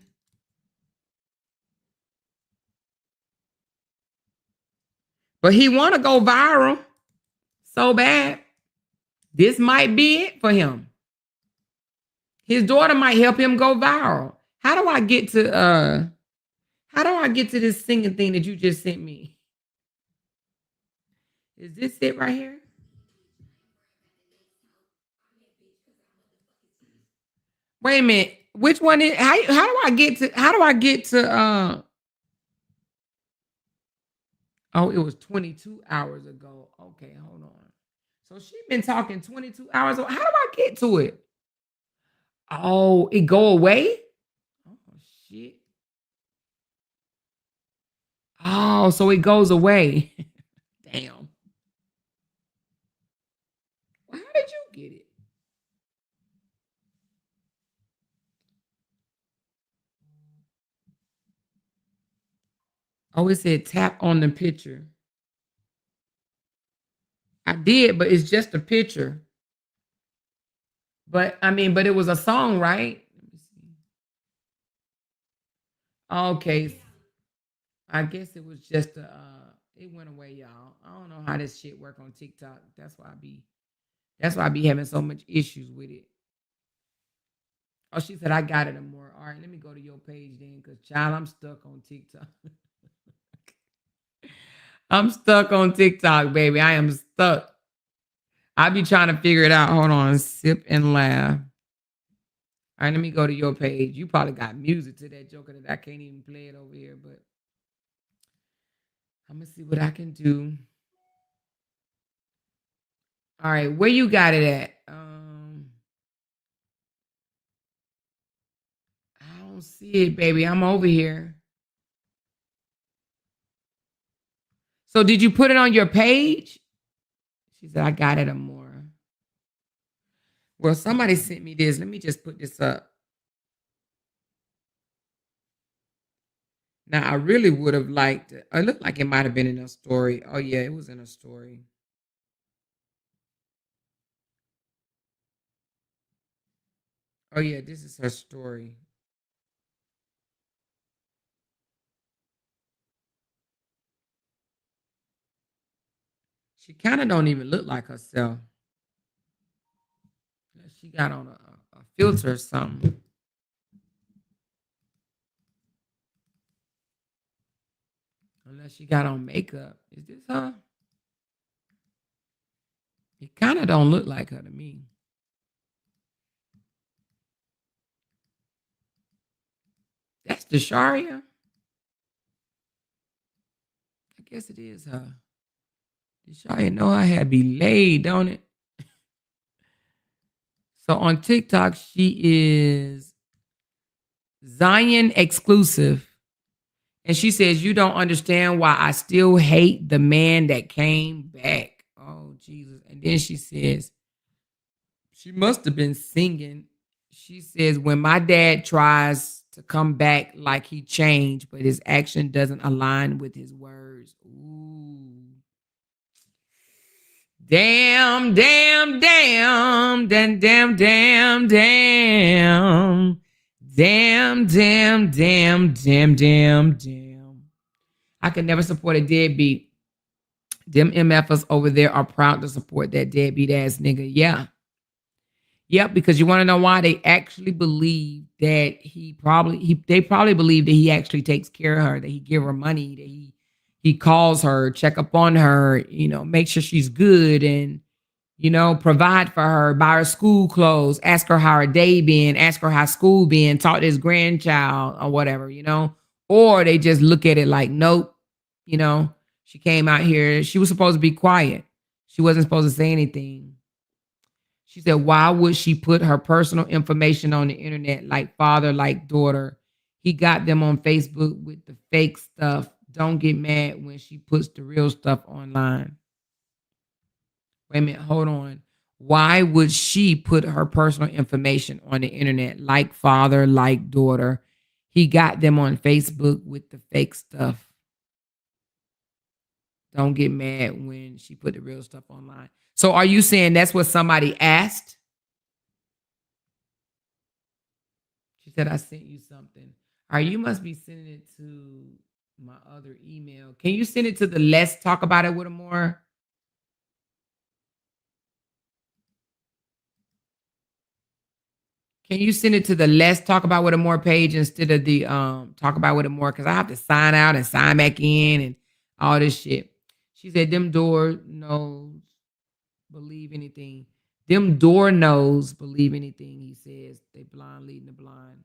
[SPEAKER 2] But he want to go viral so bad. This might be it for him. His daughter might help him go viral. How do I get to this singing thing that you just sent me? Is this it right here? Wait a minute. Which one is how do I get to oh, it was 22 hours ago. Okay, hold on. So she been talking 22 hours. How do I get to it? Oh, it go away? Oh shit. Oh, so it goes away. Damn. Well, how did you get it? Oh, it said tap on the picture. I did, but it's just a picture. But I mean, but it was a song, right? Let me see. Okay. I guess it was just a it went away, y'all. I don't know how this shit work on TikTok. That's why I be having so much issues with it. Oh, she said I got it more. All right, let me go to your page then, because child, I'm stuck on TikTok. I'm stuck on TikTok, baby. I am stuck. I be trying to figure it out. Hold on. Sip and laugh. All right, let me go to your page. You probably got music to that joker that I can't even play it over here, but I'm gonna see what I can do. All right, where you got it at? I don't see it, baby. I'm over here. So did you put it on your page? She said, I got it or more. Well, somebody sent me this. Let me just put this up. Now, I really would have liked it. It looked like it might have been in a story. Oh, yeah, it was in a story. Oh, yeah, this is her story. She kind of don't even look like herself. She got on a filter or something. Unless she got on makeup. Is this her? It kind of don't look like her to me. That's Desharia. I guess it is her. Desharia know I had to be laid, don't it? So on TikTok, she is Zion exclusive. And she says, you don't understand why I still hate the man that came back. Oh, Jesus. And then she says, she must have been singing. She says, when my dad tries to come back like he changed, but his action doesn't align with his words. Ooh. Damn, damn, damn, damn, damn, damn, damn. Damn, damn, damn, damn, damn, damn. I could never support a deadbeat. Them MFers over there are proud to support that deadbeat ass nigga. Yeah. Yep, because you want to know why? They actually believe that they probably believe that he actually takes care of her, that he give her money, that he calls her, check up on her, make sure she's good and provide for her, buy her school clothes, ask her how her day been, ask her how school been, talk to his grandchild or whatever, or they just look at it like, nope, she came out here, she was supposed to be quiet. She wasn't supposed to say anything. She said, why would she put her personal information on the internet like father, like daughter? He got them on Facebook with the fake stuff. Don't get mad when she puts the real stuff online. Wait a minute, hold on. Why would she put her personal information on the internet, like father, like daughter? He got them on Facebook with the fake stuff. Don't get mad when she put the real stuff online. So are you saying that's what somebody asked? She said, I sent you something. All right, you must be sending it to my other email. Can you send it to the Let's Talk About It with More? Can you send it to the Let's Talk About With More page instead of the Talk About With More? Because I have to sign out and sign back in and all this shit. She said, them door knows believe anything. Them door knows believe anything he says. They blind leading the blind.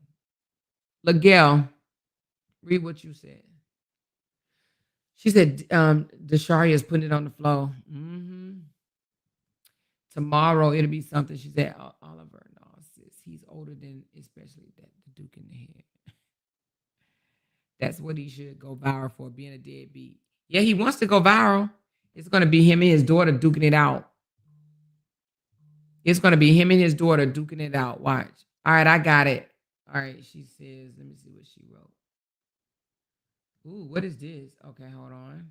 [SPEAKER 2] Miguel, read what you said. She said, Desharia is putting it on the floor. Tomorrow it'll be something. She said, Oliver, no, sis, he's older than especially that the Duke in the head. That's what he should go viral for, being a deadbeat. Yeah, he wants to go viral. It's going to be him and his daughter duking it out. It's going to be him and his daughter duking it out. Watch. All right, I got it. All right, she says, let me see what she wrote. Ooh, what is this? Okay, hold on.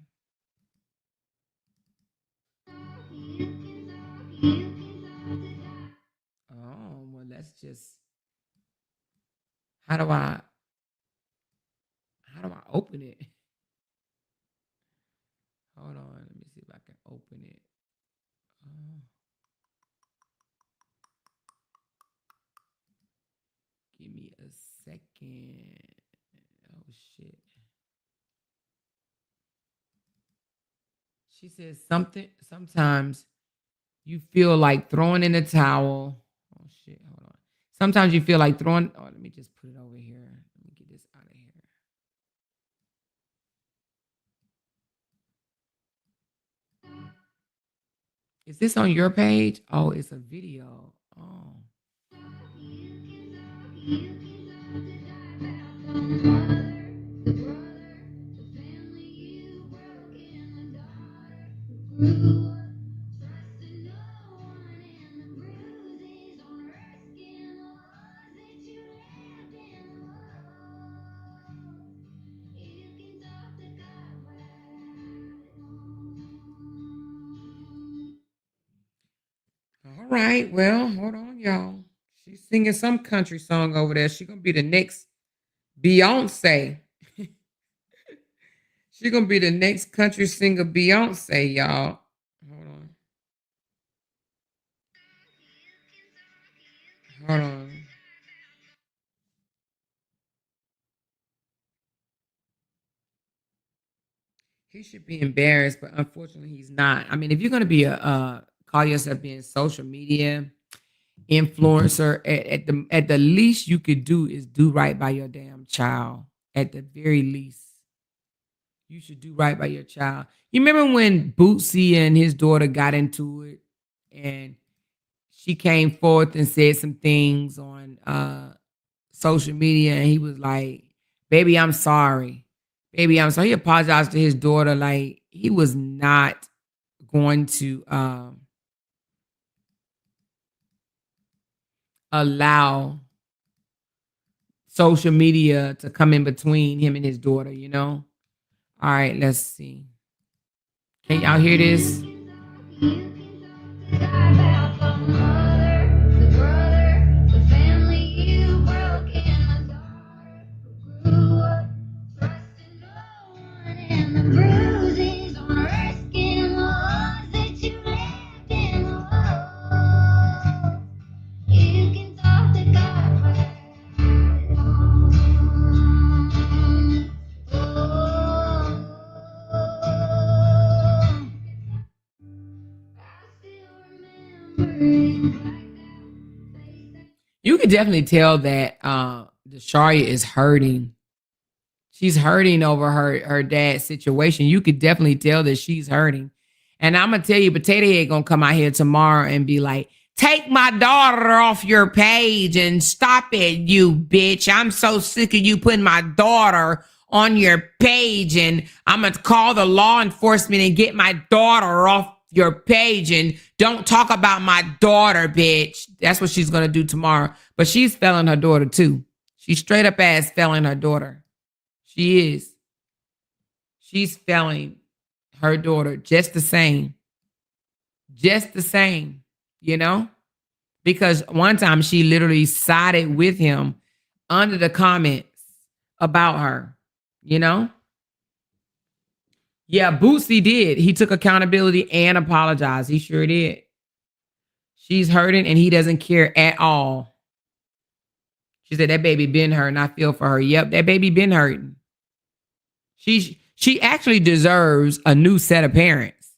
[SPEAKER 2] Oh, well, let's just, how do I open it? Hold on, let me see if I can open it. Give me a second. Oh, shit. She says sometimes you feel like throwing in the towel. Oh, shit, hold on. Sometimes you feel like throwing, let me just put it over here. Let me get this out of here. Is this on your page? Oh, it's a video. Oh. All right. Well, hold on, y'all. She's singing some country song over there. She's gonna be the next Beyonce. She's gonna be the next country singer Beyonce, y'all. Hold on. Hold on. He should be embarrassed, but unfortunately he's not. I mean, if you're gonna be a call yourself being social media influencer, at the least you could do is do right by your damn child. At the very least, you should do right by your child. You remember when Bootsy and his daughter got into it, and she came forth and said some things on social media, and he was like, "Baby, I'm sorry. Baby, I'm sorry." He apologized to his daughter, like he was not going to allow social media to come in between him and his daughter, you know? All right, let's see. Can y'all hear this? You could definitely tell that Desharia is hurting. She's hurting over her dad's situation. You could definitely tell that she's hurting. And I'm gonna tell you, Potato Head gonna come out here tomorrow and be like, "Take my daughter off your page and stop it, you bitch. I'm so sick of you putting my daughter on your page, and I'm gonna call the law enforcement and get my daughter off your page and don't talk about my daughter, bitch. That's what she's gonna do tomorrow. But she's failing her daughter too. She's straight up ass failing her daughter. She is. She's failing her daughter just the same. Just the same, you know? Because one time she literally sided with him under the comments about her, you know? Yeah, Bootsy did. He took accountability and apologized. He sure did. She's hurting and he doesn't care at all. She said that baby been hurt and I feel for her. Yep, that baby been hurting. She actually deserves a new set of parents.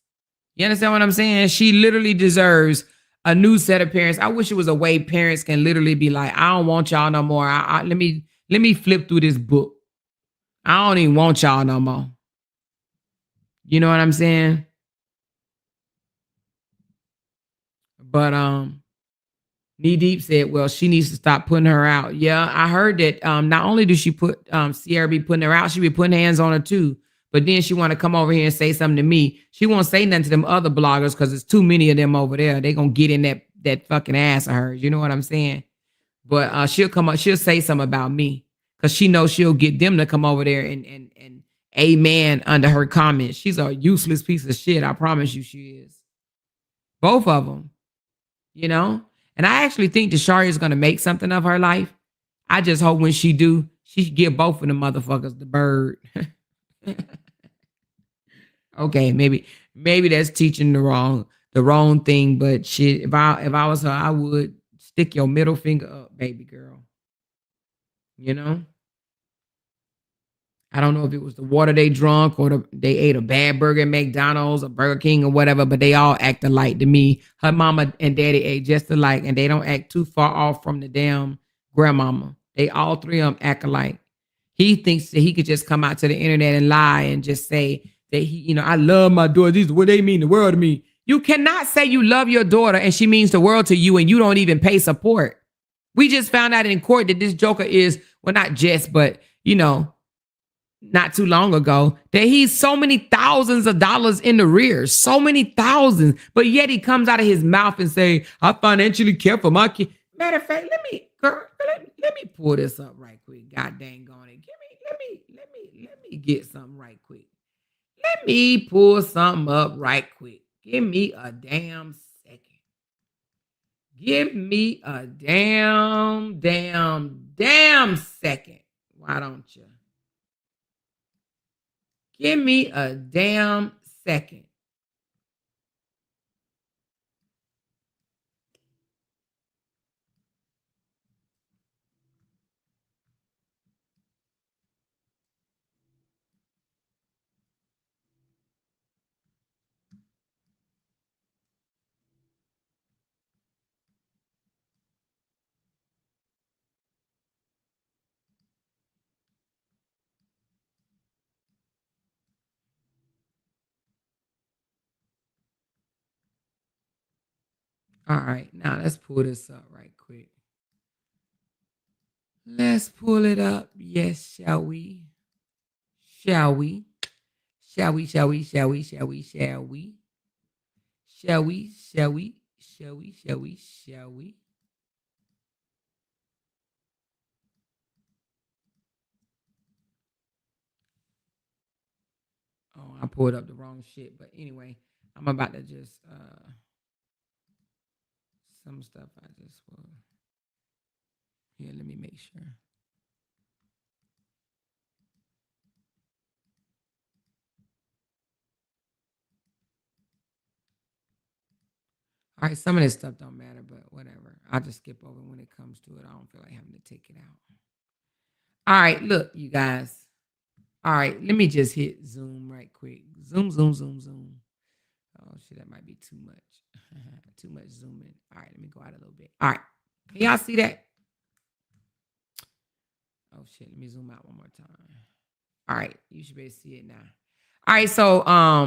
[SPEAKER 2] You understand what I'm saying? She literally deserves a new set of parents. I wish it was a way parents can literally be like, I don't want y'all no more. Let me flip through this book. I don't even want y'all no more. You know what I'm saying? But Knee Deep said, well, she needs to stop putting her out. Yeah, I heard that not only does she put Sierra be putting her out, she be putting hands on her too. But then she want to come over here and say something to me. She won't say nothing to them other bloggers because there's too many of them over there. They gonna get in that fucking ass of hers. You know what I'm saying? But she'll come up, she'll say something about me because she knows she'll get them to come over there and amen under her comments. She's a useless piece of shit. I promise you she is. Both of them, you know? And I actually think Desharia is going to make something of her life. I just hope when she do, she should give both of the motherfuckers the bird. Okay, maybe that's teaching the wrong thing, but shit, if I was her, I would stick your middle finger up, baby girl. You know? I don't know if it was the water they drunk or they ate a bad burger at McDonald's or Burger King or whatever, but they all act alike to me. Her mama and daddy ate just alike, and they don't act too far off from the damn grandmama. They all three of them act alike. He thinks that he could just come out to the internet and lie and just say that I love my daughter. These are what they mean the world to me. You cannot say you love your daughter and she means the world to you and you don't even pay support. We just found out in court that this joker is, well, not just, but not too long ago, that he's so many thousands of dollars in the rear, so many thousands, but yet he comes out of his mouth and say, I financially care for my kid. Matter of fact, let me pull this up right quick. God dang on it. Let me get something right quick. Let me pull something up right quick. Give me a damn second. Give me a damn second. Why don't you? Give me a damn second. All right, now let's pull this up right quick. Let's pull it up. Yes, shall we? Shall we? Shall we? Shall we? Shall we? Shall we? Shall we? Shall we? Shall we? Shall we? Shall we? Shall we? Oh, I pulled up the wrong shit. But anyway, I'm about to just some stuff I just will. Here, let me make sure. All right, some of this stuff don't matter, but whatever. I'll just skip over when it comes to it. I don't feel like having to take it out. All right, look, you guys. All right, let me just hit Zoom right quick. Zoom. Oh, shit, that might be too much. Too much zooming. All right, let me go out a little bit. All right, can y'all see that? Oh, shit, let me zoom out one more time. All right, you should be able to see it now. All right, so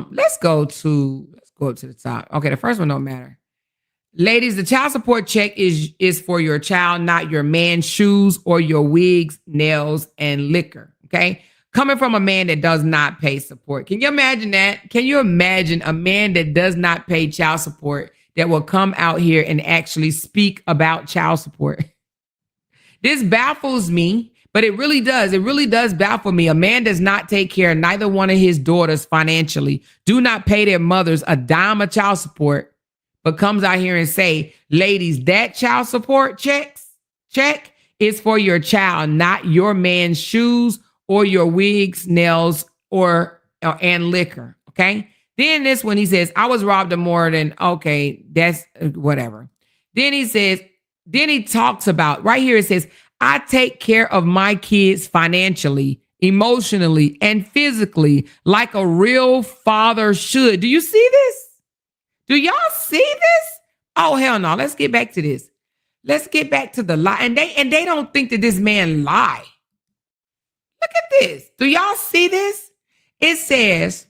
[SPEAKER 2] let's go to the top. Okay, the first one don't matter. Ladies, the child support check is for your child, not your man's shoes or your wigs, nails, and liquor. Okay. Coming from a man that does not pay support. Can you imagine that? Can you imagine a man that does not pay child support that will come out here and actually speak about child support? This baffles me, but it really does. It really does baffle me. A man does not take care of neither one of his daughters financially, do not pay their mothers a dime of child support, but comes out here and say, ladies, that child support check is for your child, not your man's shoes or your wigs, nails, or and liquor. Okay. Then this one, he says, I was robbed of more than, okay, that's whatever. Then he says, then he talks about, right here it says, I take care of my kids financially, emotionally, and physically like a real father should. Do you see this? Do y'all see this? Oh, hell no. Let's get back to this. Let's get back to the lie. And they don't think that this man lie. Look at this. Do y'all see this? It says,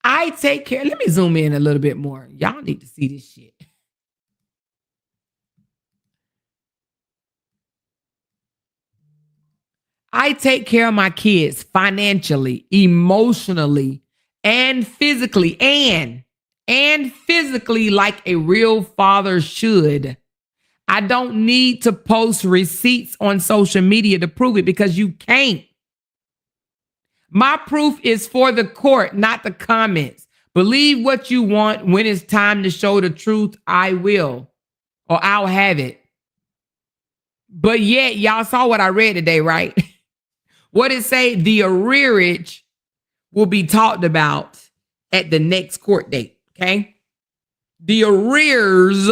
[SPEAKER 2] I take care. Let me zoom in a little bit more. Y'all need to see this shit. I take care of my kids financially, emotionally, and physically, and physically like a real father should. I don't need to post receipts on social media to prove it because you can't. My proof is for the court, not the comments. Believe what you want. When it's time to show the truth, I will, or I'll have it. But yet, y'all saw what I read today, right? What it say? The arrearage will be talked about at the next court date, okay? The arrears,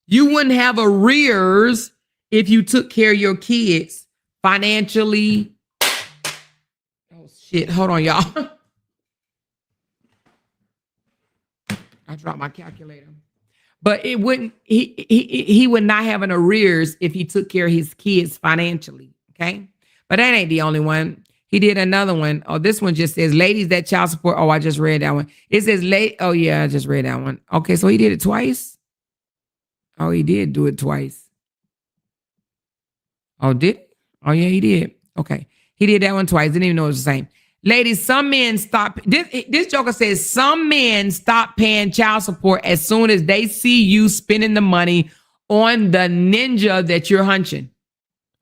[SPEAKER 2] you wouldn't have arrears if you took care of your kids financially. Oh, shit. Hold on, y'all. I dropped my calculator. But it wouldn't, he would not have an arrears if he took care of his kids financially, okay? But that ain't the only one. He did another one. Oh, this one just says, ladies, that child support. Oh, I just read that one. It says, oh, yeah, I just read that one. Okay, so he did it twice? Oh, he did do it twice. Oh, did? Oh, yeah, he did. Okay. He did that one twice. Didn't even know it was the same. Ladies, some men stop. This joker says, some men stop paying child support as soon as they see you spending the money on the ninja that you're hunching.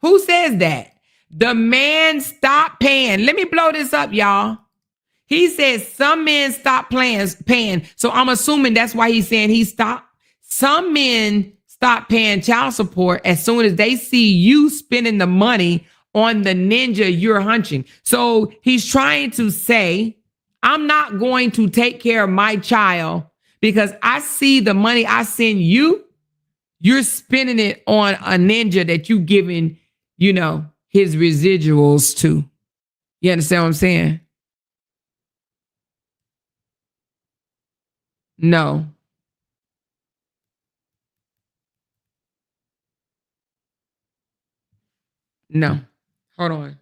[SPEAKER 2] Who says that? The man stopped paying. Let me blow this up, y'all. He says some men stop paying. So I'm assuming that's why he's saying he stopped. Some men stop paying child support as soon as they see you spending the money on the ninja you're hunching. So he's trying to say, I'm not going to take care of my child because I see the money I send you, you're spending it on a ninja that you giving, his residuals to. You understand what I'm saying? No. No. Hold on.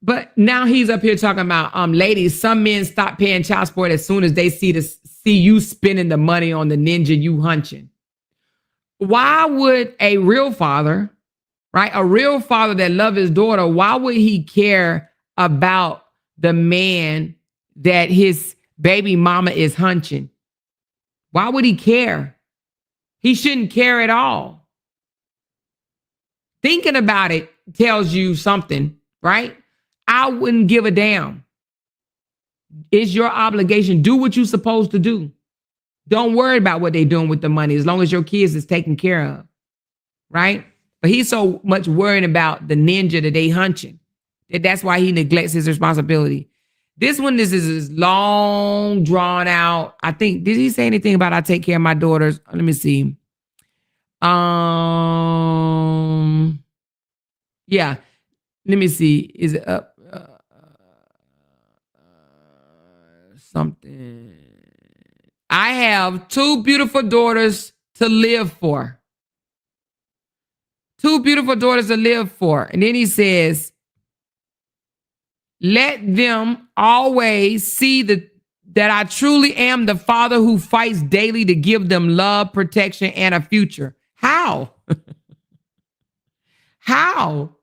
[SPEAKER 2] But now he's up here talking about, ladies, some men stop paying child support as soon as they see you spending the money on the ninja you hunching. Why would a real father, right? A real father that loves his daughter, why would he care about the man that his baby mama is hunching? Why would he care? He shouldn't care at all. Thinking about it tells you something, right? I wouldn't give a damn. It's your obligation. Do what you're supposed to do. Don't worry about what they're doing with the money as long as your kids is taken care of, right? But he's so much worried about the ninja that they hunching. That's why he neglects his responsibility. This one, this is long, drawn out. I think, did he say anything about I take care of my daughters? Let me see. Yeah. Let me see. Is it up? Something. I have 2 beautiful daughters to live for. 2 beautiful daughters to live for. And then he says, Let them always see that I truly am the father who fights daily to give them love, protection, and a future. How? How?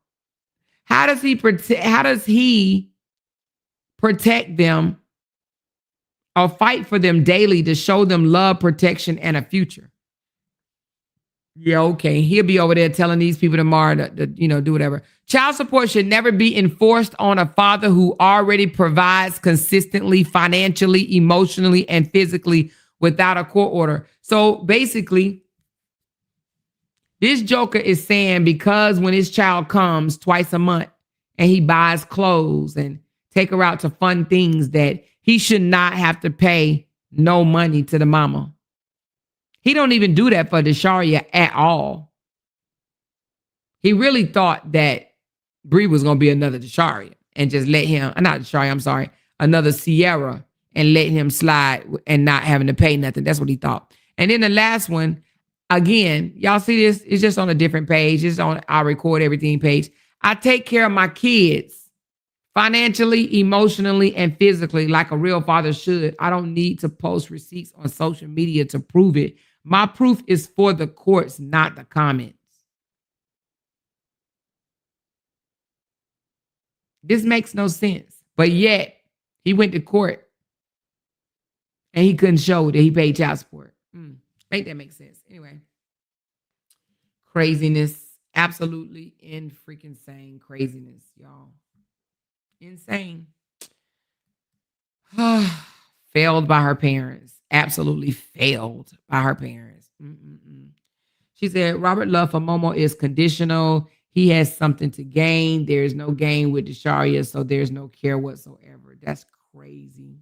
[SPEAKER 2] How does he protect them or fight for them daily to show them love, protection, and a future? Yeah, okay. He'll be over there telling these people tomorrow to do whatever. Child support should never be enforced on a father who already provides consistently, financially, emotionally, and physically without a court order. So basically, this joker is saying because when his child comes twice a month and he buys clothes and take her out to fun things, that he should not have to pay no money to the mama. He don't even do that for Desharia at all. He really thought that Bree was going to be another Desharia and just let him, not Desharia, I'm sorry, another Sierra, and let him slide and not having to pay nothing. That's what he thought. And then the last one, again, y'all see this? It's just on a different page. It's on I record everything page. I take care of my kids financially, emotionally, and physically like a real father should. I don't need to post receipts on social media to prove it. My proof is for the courts, not the comments. This makes no sense. But yet, he went to court and he couldn't show that he paid child support. Make that make sense. Anyway. Craziness. Absolutely in freaking insane craziness, y'all. Insane. Failed by her parents. Absolutely failed by her parents. She said, Robert love for Momo is conditional. He has something to gain. There's no gain with Desharia, so there's no care whatsoever. That's crazy.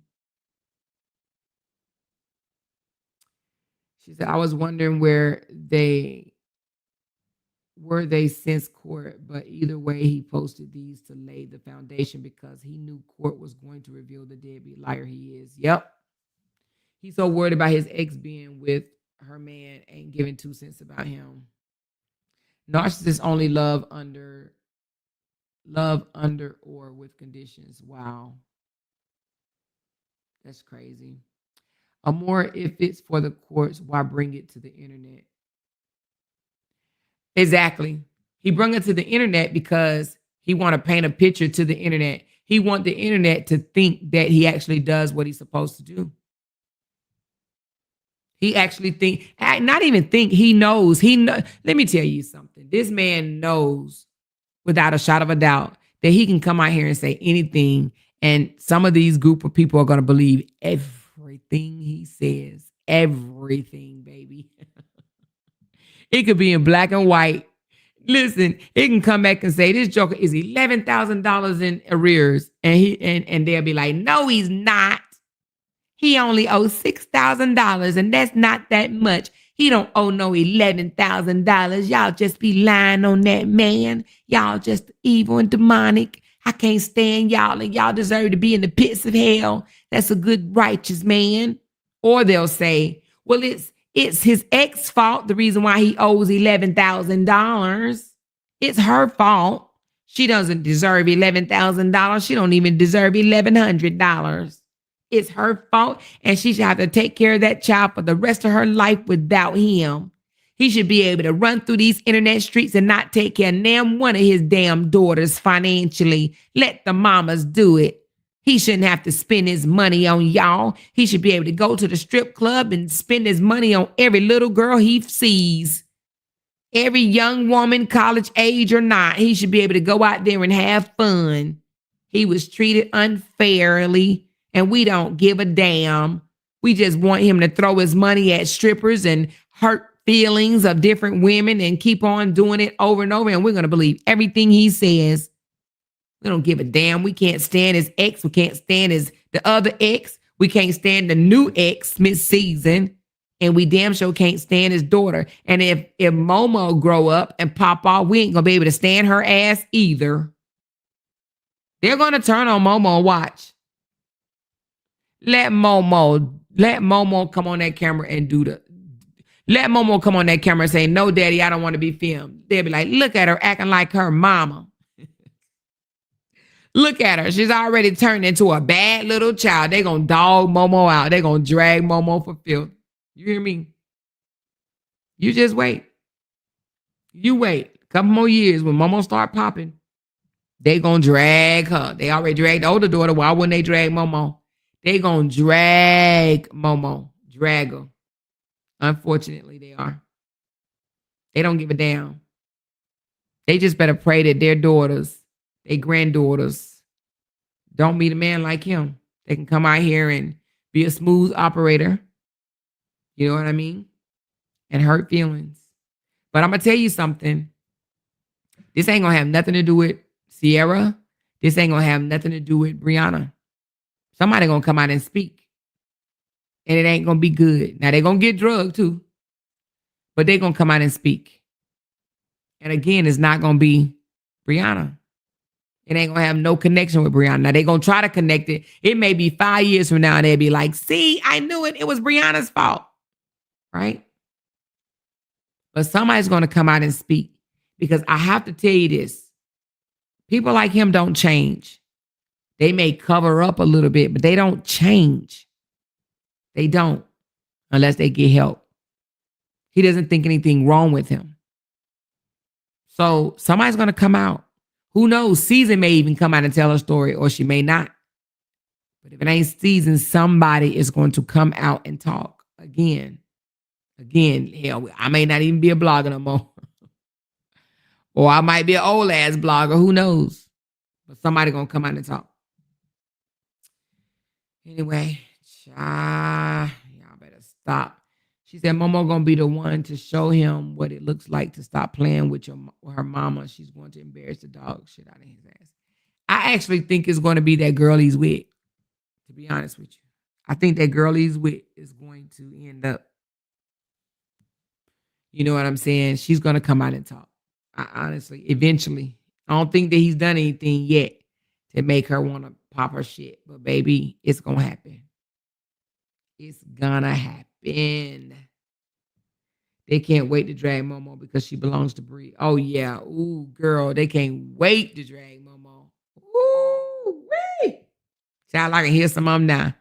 [SPEAKER 2] She said, I was wondering were they since court, but either way, he posted these to lay the foundation because he knew court was going to reveal the deadbeat liar he is. Yep. He's so worried about his ex being with her man, ain't giving 2 cents about him. Narcissists only love under or with conditions. Wow. That's crazy. Amor, if it's for the courts, why bring it to the internet? Exactly. He brought it to the internet because he want to paint a picture to the internet. He want the internet to think that he actually does what he's supposed to do. He actually not even think, he knows. Let me tell you something. This man knows without a shot of a doubt that he can come out here and say anything, and some of these group of people are going to believe everything he says. Everything, baby. It could be in black and white. Listen, it can come back and say this joker is $11,000 in arrears, and they'll be like, no, he's not. He only owes $6,000, and that's not that much. He don't owe no $11,000. Y'all just be lying on that man. Y'all just evil and demonic. I can't stand y'all, and y'all deserve to be in the pits of hell. That's a good, righteous man. Or they'll say, well, it's his ex fault, the reason why he owes $11,000. It's her fault. She doesn't deserve $11,000. She don't even deserve $1,100. It's her fault, and she should have to take care of that child for the rest of her life without him. He should be able to run through these internet streets and not take care of damn one of his damn daughters financially. Let the mamas do it. He shouldn't have to spend his money on y'all. He should be able to go to the strip club and spend his money on every little girl he sees. Every young woman, college age or not, he should be able to go out there and have fun. He was treated unfairly, and we don't give a damn. We just want him to throw his money at strippers and hurt feelings of different women and keep on doing it over and over, and we're going to believe everything he says. We don't give a damn. We can't stand his ex. We can't stand the other ex. We can't stand the new ex mid-season, and we damn sure can't stand his daughter. And if Momo grow up and pop off, we ain't going to be able to stand her ass either. They're going to turn on Momo and watch. Let Momo come on that camera and let Momo come on that camera and say, no, daddy, I don't want to be filmed. They'll be like, look at her acting like her mama. Look at her. She's already turned into a bad little child. They gonna dog Momo out. They gonna drag Momo for filth. You hear me? You just wait. You wait. A couple more years when Momo start popping, they gonna drag her. They already dragged the older daughter. Why wouldn't they drag Momo? They gonna drag Momo. Drag her. Unfortunately, they are. They don't give a damn. They just better pray that their daughters, their granddaughters, don't meet a man like him. They can come out here and be a smooth operator. You know what I mean? And hurt feelings. But I'm going to tell you something. This ain't going to have nothing to do with Sierra. This ain't going to have nothing to do with Brianna. Somebody going to come out and speak. And it ain't going to be good. Now, they're going to get drugged too. But they're going to come out and speak. And again, it's not going to be Brianna. It ain't going to have no connection with Brianna. Now, they're going to try to connect it. It may be 5 years from now, and they'll be like, see, I knew it. It was Brianna's fault. Right? But somebody's going to come out and speak. Because I have to tell you this. People like him don't change. They may cover up a little bit, but they don't change. They don't. Unless they get help. He doesn't think anything wrong with him. So somebody's going to come out. Who knows? Season may even come out and tell her story, or she may not. But if it ain't Season, somebody is going to come out and talk again. Hell, I may not even be a blogger no more. Or I might be an old ass blogger. Who knows? But somebody going to come out and talk. Anyway, y'all better stop. She said, Momo going to be the one to show him what it looks like to stop playing with her mama. She's going to embarrass the dog shit out of his ass. I actually think it's going to be that girl he's with, to be honest with you. I think that girl he's with is going to end up, you know what I'm saying? She's going to come out and talk. Honestly, eventually. I don't think that he's done anything yet to make her want to pop her shit. But baby, it's going to happen. It's going to happen. They can't wait to drag Momo because she belongs to Bree. Oh, yeah. Ooh, girl, they can't wait to drag Momo. Ooh, wee. Child, I can hear some of them now.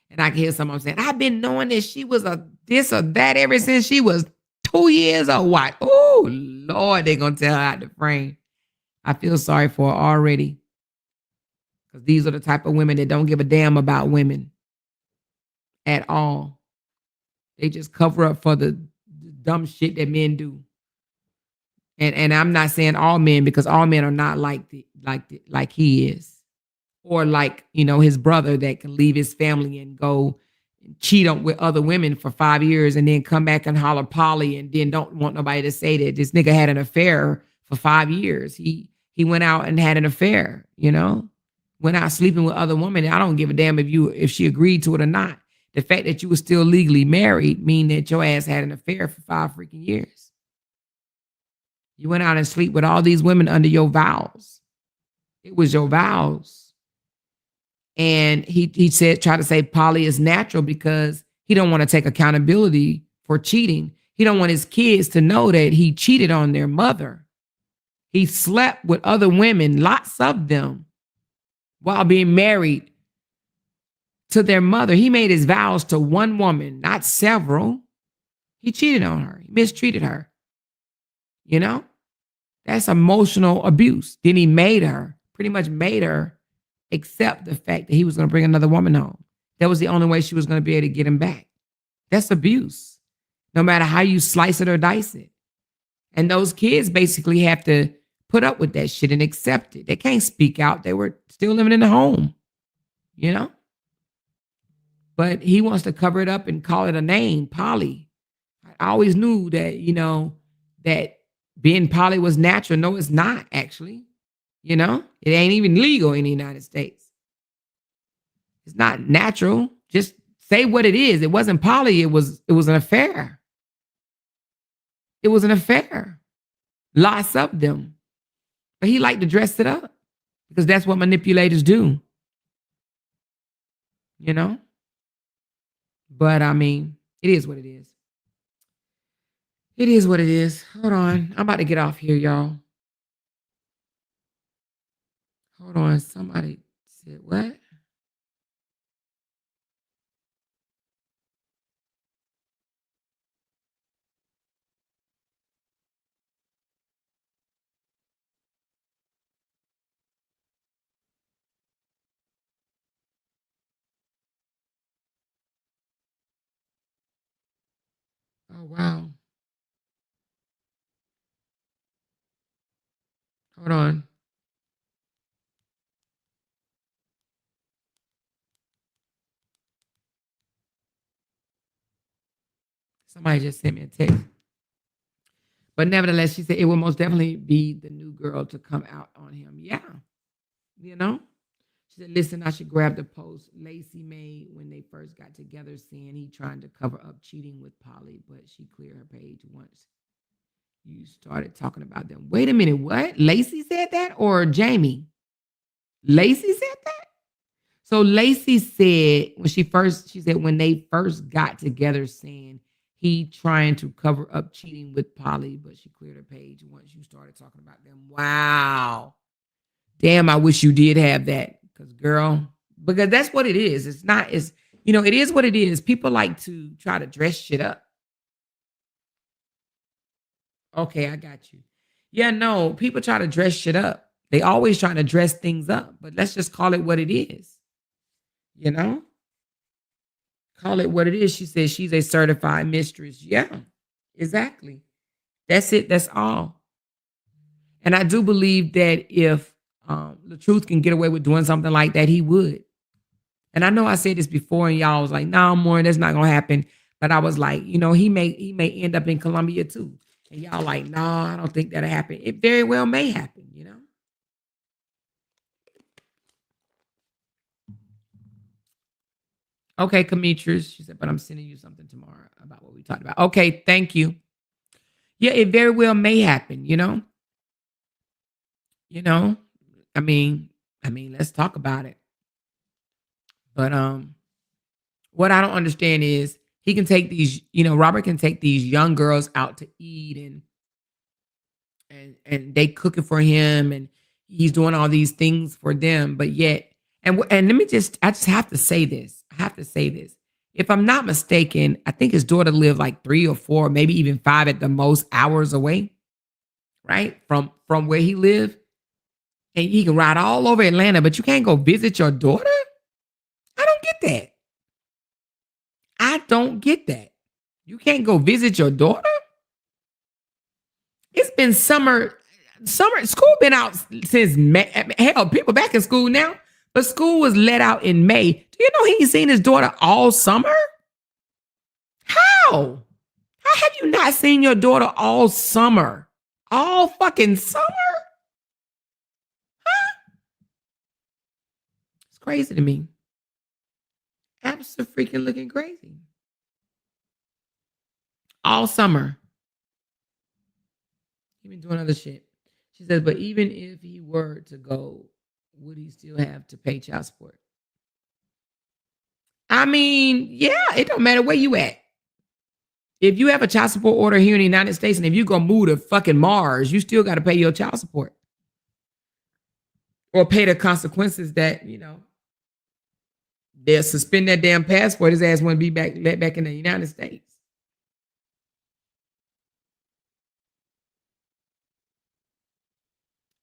[SPEAKER 2] And I can hear some of them saying, I've been knowing that she was a this or that ever since she was 2 years old. What? Oh, Lord, they're going to tell her out the frame. I feel sorry for her already. Because these are the type of women that don't give a damn about women at all. They just cover up for the dumb shit that men do. And I'm not saying all men, because all men are not like he is. Or like, his brother that can leave his family and go cheat on with other women for 5 years and then come back and holler Polly and then don't want nobody to say that this nigga had an affair for 5 years. He went out and had an affair, went out sleeping with other women. I don't give a damn if she agreed to it or not. The fact that you were still legally married mean that your ass had an affair for 5 freaking years. You went out and sleep with all these women under your vows. It was your vows. And he tried to say Polly is natural because he don't want to take accountability for cheating. He don't want his kids to know that he cheated on their mother. He slept with other women, lots of them, while being married to their mother. He made his vows to one woman, not several. He cheated on her. He mistreated her. That's emotional abuse. Then he pretty much made her accept the fact that he was going to bring another woman home. That was the only way she was going to be able to get him back. That's abuse, no matter how you slice it or dice it. And those kids basically have to put up with that shit and accept it. They can't speak out. They were still living in the home, But he wants to cover it up and call it a name, Polly. I always knew that, that being Polly was natural. No, it's not, actually. It ain't even legal in the United States. It's not natural. Just say what it is. It wasn't poly. It was an affair. It was an affair. Lots of them. But he liked to dress it up because that's what manipulators do. But I mean, it is what it is. It is what it is. Hold on. I'm about to get off here, y'all. Hold on. Somebody said what? Oh, wow. Hold on. Somebody just sent me a text. But nevertheless, she said it will most definitely be the new girl to come out on him. Yeah. You know? She said, listen, I should grab the post Lacey made when they first got together, saying he trying to cover up cheating with Polly, but she cleared her page once you started talking about them. Wait a minute, what? Lacey said that or Jamie? Lacey said that? So Lacey said she said when they first got together, saying he trying to cover up cheating with Polly, but she cleared her page once you started talking about them. Wow. Damn, I wish you did have that. Because girl, because that's what it is. It's not, it's, it is what it is. People like to try to dress shit up. Okay, I got you. Yeah, no, people try to dress shit up. They always trying to dress things up, but let's just call it what it is. You know? Call it what it is. She says she's a certified mistress. Yeah, exactly. That's it. That's all. And I do believe that if the truth can get away with doing something like that, he would. And I know I said this before, and y'all was like, "No, nah, more that's not gonna happen." But I was like, he may end up in Colombia too. And y'all like, "No, I don't think that'll happen." It very well may happen. Okay, Demetrius, she said, but I'm sending you something tomorrow about what we talked about. Okay, thank you. Yeah, it very well may happen. You know, I mean, let's talk about it. But what I don't understand is he can take these, Robert can take these young girls out to eat and they cooking for him and he's doing all these things for them, but yet and I just have to say this. I have to say this. If I'm not mistaken, I think his daughter lived like 3 or 4, maybe even 5 at the most hours away, right? From where he lived. And he can ride all over Atlanta, but you can't go visit your daughter? I don't get that. I don't get that. You can't go visit your daughter? It's been summer, school been out since May. Hell, people back in school now, but school was let out in May. Do you know he ain't seen his daughter all summer? How? How have you not seen your daughter all summer? All fucking summer? Huh? It's crazy to me. Absolutely looking crazy. All summer. He been doing other shit. She says, but even if he were to go, would he still have to pay child support? I mean, yeah, it don't matter where you at. If you have a child support order here in the United States, and if you go move to fucking Mars, you still got to pay your child support. Or pay the consequences that, they'll suspend that damn passport. His ass want to be let back in the United States.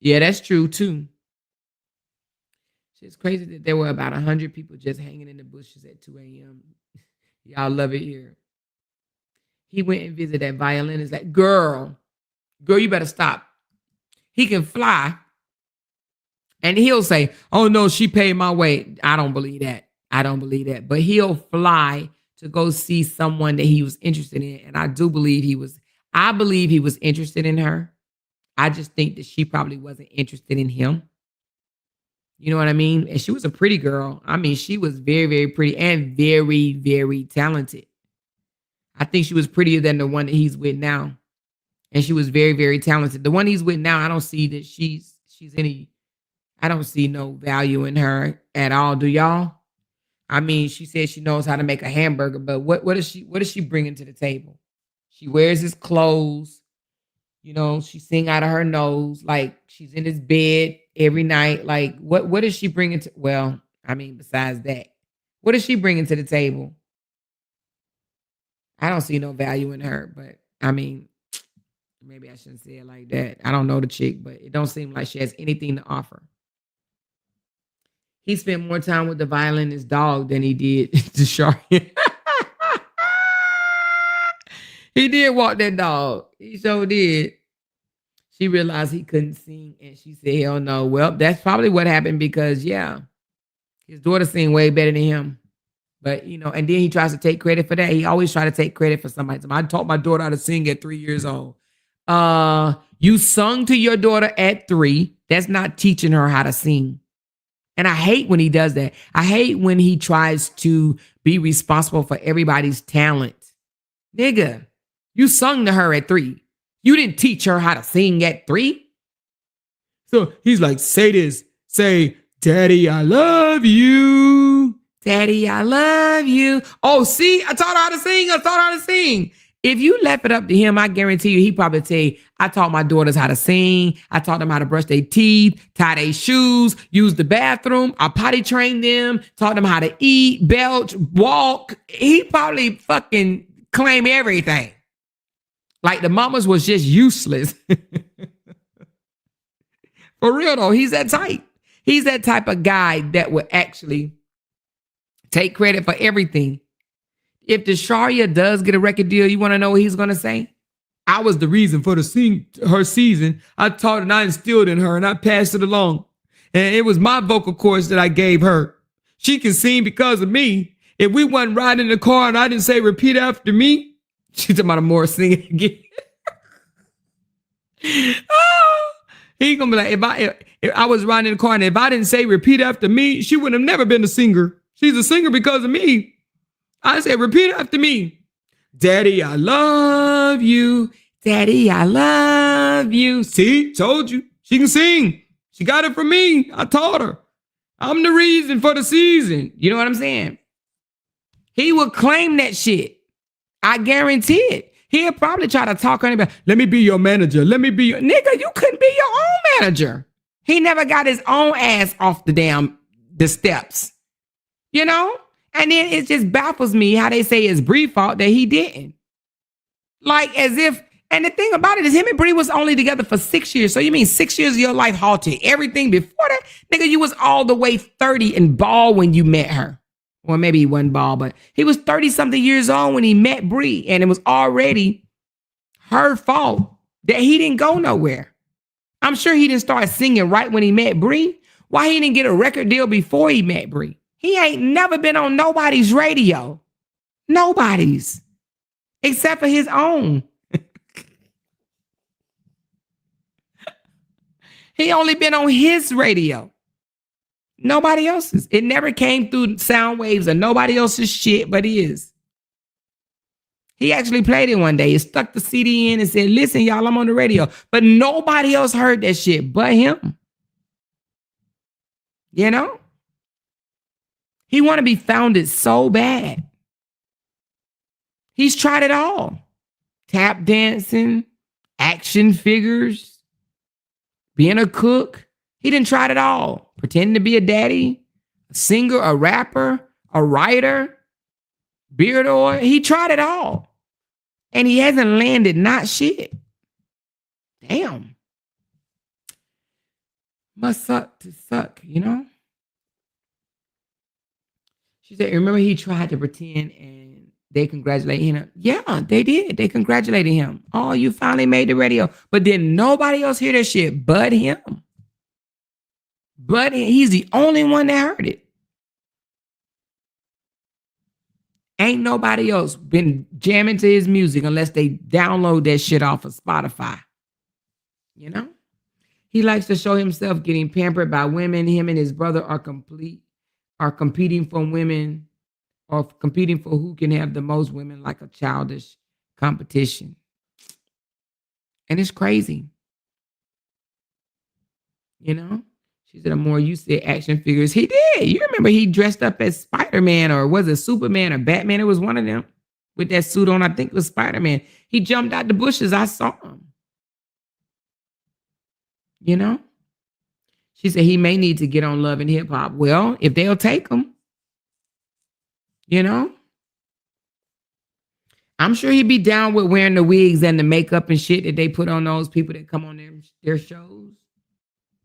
[SPEAKER 2] Yeah, that's true too. It's crazy that there were about 100 people just hanging in the bushes at 2 a.m. Y'all love it here. He went and visited that violinist. Like, girl, you better stop. He can fly. And he'll say, oh, no, she paid my way. I don't believe that. But he'll fly to go see someone that he was interested in. And I believe he was interested in her. I just think that she probably wasn't interested in him. You know what I mean? And she was a pretty girl. I mean, she was very, very pretty and very, very talented. I think she was prettier than the one that he's with now. And she was very, very talented. The one he's with now, I don't see that I don't see no value in her at all. Do y'all? I mean, she said she knows how to make a hamburger, but what is she bringing to the table? She wears his clothes. You know, she sing out of her nose, like she's in his bed every night. Like, what is she bringing to? Well, I mean, besides that, what is she bringing to the table? I don't see no value in her, but I mean, maybe I shouldn't say it like that. I don't know the chick, but it don't seem like she has anything to offer. He spent more time with the violinist dog than he did Desharia. He did walk that dog. He sure did. She realized he couldn't sing, and she said, hell no. Well, that's probably what happened because, yeah, his daughter sing way better than him. But, you know, and then he tries to take credit for that. He always try to take credit for somebody. I taught my daughter how to sing at 3 years old. You sung to your daughter at 3. That's not teaching her how to sing. And I hate when he does that. I hate when he tries to be responsible for everybody's talent. Nigga, you sung to her at 3. You didn't teach her how to sing at 3. So he's like, say this. Say, Daddy, I love you. Daddy, I love you. Oh, see, I taught her how to sing. I taught her how to sing. If you left it up to him, I guarantee you, he probably tell you, I taught my daughters how to sing. I taught them how to brush their teeth, tie their shoes, use the bathroom. I potty trained them, taught them how to eat, belch, walk. He probably fucking claim everything. Like the mamas was just useless. For real though, he's that type. He's that type of guy that would actually take credit for everything. If Desharia does get a record deal, you want to know what he's going to say? I was the reason for her season. I taught and I instilled in her and I passed it along. And it was my vocal course that I gave her. She can sing because of me. If we wasn't riding in the car and I didn't say repeat after me, she's talking about more singing again. Oh, he gonna be like, if I was riding in the car and if I didn't say repeat after me, she would have never been a singer. She's a singer because of me. I said, repeat after me. Daddy, I love you. Daddy, I love you. See, told you. She can sing. She got it from me. I taught her. I'm the reason for the season. You know what I'm saying? He will claim that shit. I guarantee it. He'll probably try to talk anybody. Let me be your manager. Let me be your... Nigga, you couldn't be your own manager. He never got his own ass off the steps. You know? And then it just baffles me how they say it's Bree's fault that he didn't. Like as if, and the thing about it is him and Bree was only together for 6 years. So you mean 6 years of your life halted everything before that? Nigga, you was all the way 30 and bald when you met her. Or maybe he wasn't bald, but he was 30 something years old when he met Bree. And it was already her fault that he didn't go nowhere. I'm sure he didn't start singing right when he met Bree. Why he didn't get a record deal before he met Bree? He ain't never been on nobody's radio. Nobody's. Except for his own. He only been on his radio. Nobody else's. It never came through sound waves or nobody else's shit but his. He actually played it one day. He stuck the CD in and said, listen, y'all, I'm on the radio. But nobody else heard that shit but him. You know? He want to be founded so bad. He's tried it all. Tap dancing, action figures, being a cook. He didn't try it all. Pretending to be a daddy, a singer, a rapper, a writer, beard oil. He tried it all. And he hasn't landed not shit. Damn. Must suck to suck, you know? She said, remember he tried to pretend and they congratulated him. Yeah, they did. They congratulated him. Oh, you finally made the radio. But then nobody else hear that shit but him. But he's the only one that heard it. Ain't nobody else been jamming to his music unless they download that shit off of Spotify. You know? He likes to show himself getting pampered by women. Him and his brother are competing for women or competing for who can have the most women, like a childish competition. And it's crazy. You know? She said, more you said action figures. He did. You remember he dressed up as Spider-Man or was it Superman or Batman? It was one of them with that suit on. I think it was Spider-Man. He jumped out the bushes. I saw him. you know? She said he may need to get on Love and Hip Hop. Well, if they'll take him, you know, I'm sure he'd be down with wearing the wigs and the makeup and shit that they put on those people that come on their shows.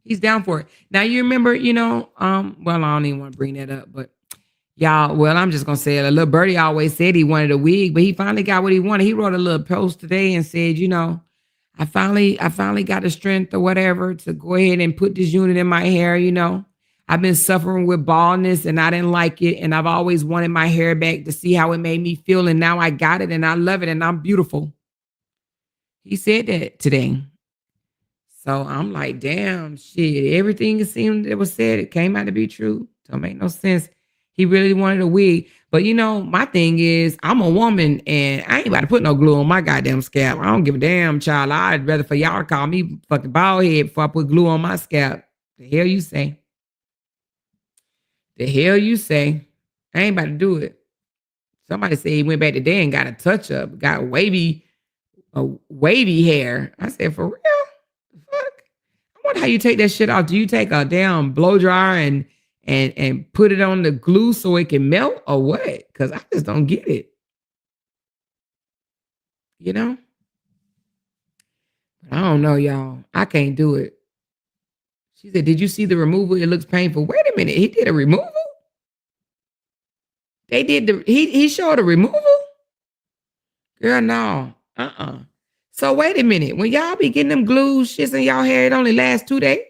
[SPEAKER 2] He's down for it. Now you remember, well, I don't even want to bring that up, but y'all, well, I'm just gonna say it. A little birdie always said he wanted a wig, but he finally got what he wanted. He wrote a little post today and said, I finally got the strength or whatever to go ahead and put this unit in my hair. I've been suffering with baldness and I didn't like it. And I've always wanted my hair back to see how it made me feel. And now I got it and I love it and I'm beautiful. He said that today. So I'm like, damn, shit. Everything it seemed that was said, it came out to be true. Don't make no sense. He really wanted a wig. But my thing is, I'm a woman and I ain't about to put no glue on my goddamn scalp. I don't give a damn, child. I'd rather for y'all to call me fucking bald head before I put glue on my scalp. The hell you say? The hell you say? I ain't about to do it. Somebody said he went back today and got a touch up, got wavy hair. I said, for real? Fuck. I wonder how you take that shit off. Do you take a damn blow dryer and put it on the glue so it can melt or what? Because I just don't get it. I don't know, y'all. I can't do it. She said, did you see the removal? It looks painful. Wait a minute. He did a removal? They did he showed a removal? Girl, no. So wait a minute. When y'all be getting them glue shits in y'all hair, it only lasts 2 days?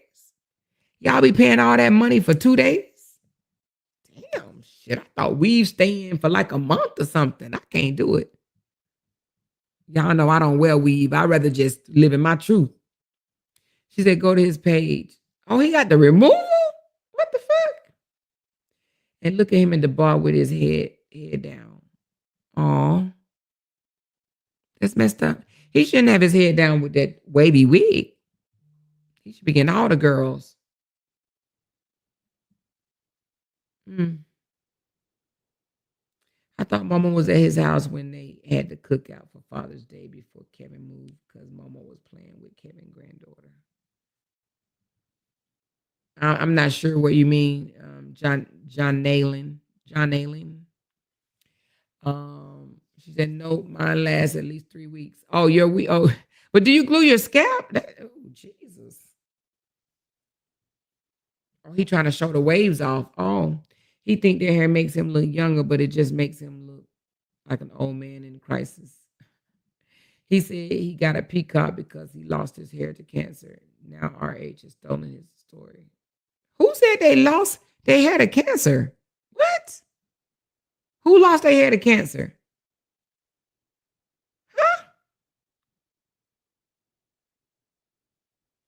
[SPEAKER 2] Y'all be paying all that money for 2 days? Damn, shit. I thought weave staying for like a month or something. I can't do it. Y'all know I don't wear weave. I'd rather just live in my truth. She said, go to his page. Oh, he got the removal? What the fuck? And look at him in the bar with his head down. Oh, that's messed up. He shouldn't have his head down with that wavy wig. He should be getting all the girls. I thought Mama was at his house when they had the cookout for Father's Day before Kevin moved because Mama was playing with Kevin's granddaughter. I'm not sure what you mean, John Nalen. She said, no, mine lasts at least 3 weeks. Oh, but do you glue your scalp? Oh, Jesus. Oh, he trying to show the waves off. Oh, he think their hair makes him look younger, but it just makes him look like an old man in crisis. He said he got a peacock because he lost his hair to cancer. Now RH has stolen his story. Who said they lost their hair to cancer? What? Who lost their hair to cancer? Huh?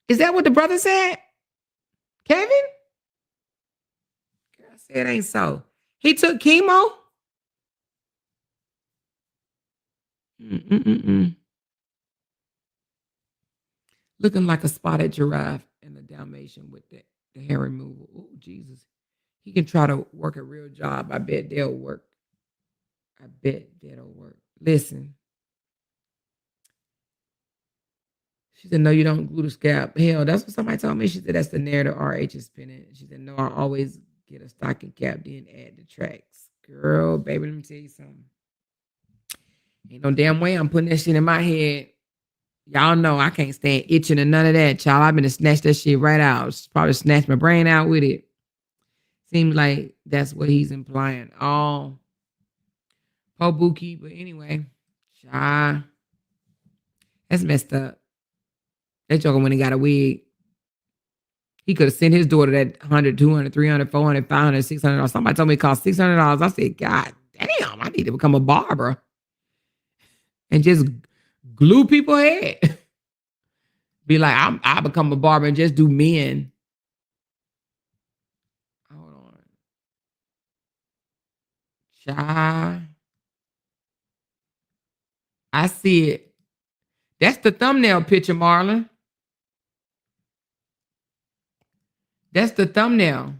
[SPEAKER 2] Is that what the brother said? Kevin? I said it ain't so. He took chemo? Looking like a spotted giraffe and a Dalmatian with the hair removal. Oh, Jesus. He can try to work a real job. I bet they'll work. Listen. She said, no, you don't glue the scalp. Hell, that's what somebody told me. She said, that's the narrative RH is spinning. She said, no, I always get a stocking cap, then add the tracks. Girl, baby, let me tell you something. Ain't no damn way I'm putting that shit in my head. Y'all know I can't stand itching or none of that, child. I've been to snatch that shit right out. Probably snatch my brain out with it. Seems like that's what he's implying. Oh, poor Buki. But anyway, child, that's messed up. That joker when he got a wig. He could have sent his daughter that $100, $200, $300, $400, $500, $600. Somebody told me it cost $600. I said, God damn, I need to become a barber and just glue people's head. Be like, I become a barber and just do men. Hold on. Child. I see it. That's the thumbnail picture, Marlon. That's the thumbnail.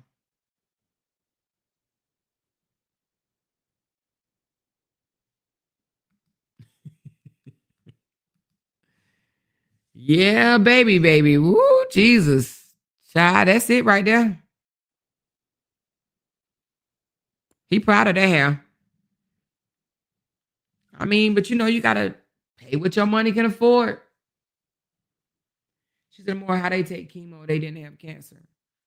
[SPEAKER 2] Yeah, baby. Woo, Jesus. Child, that's it right there. He proud of that hair. I mean, but you gotta pay what your money can afford. She said more how they take chemo. They didn't have cancer.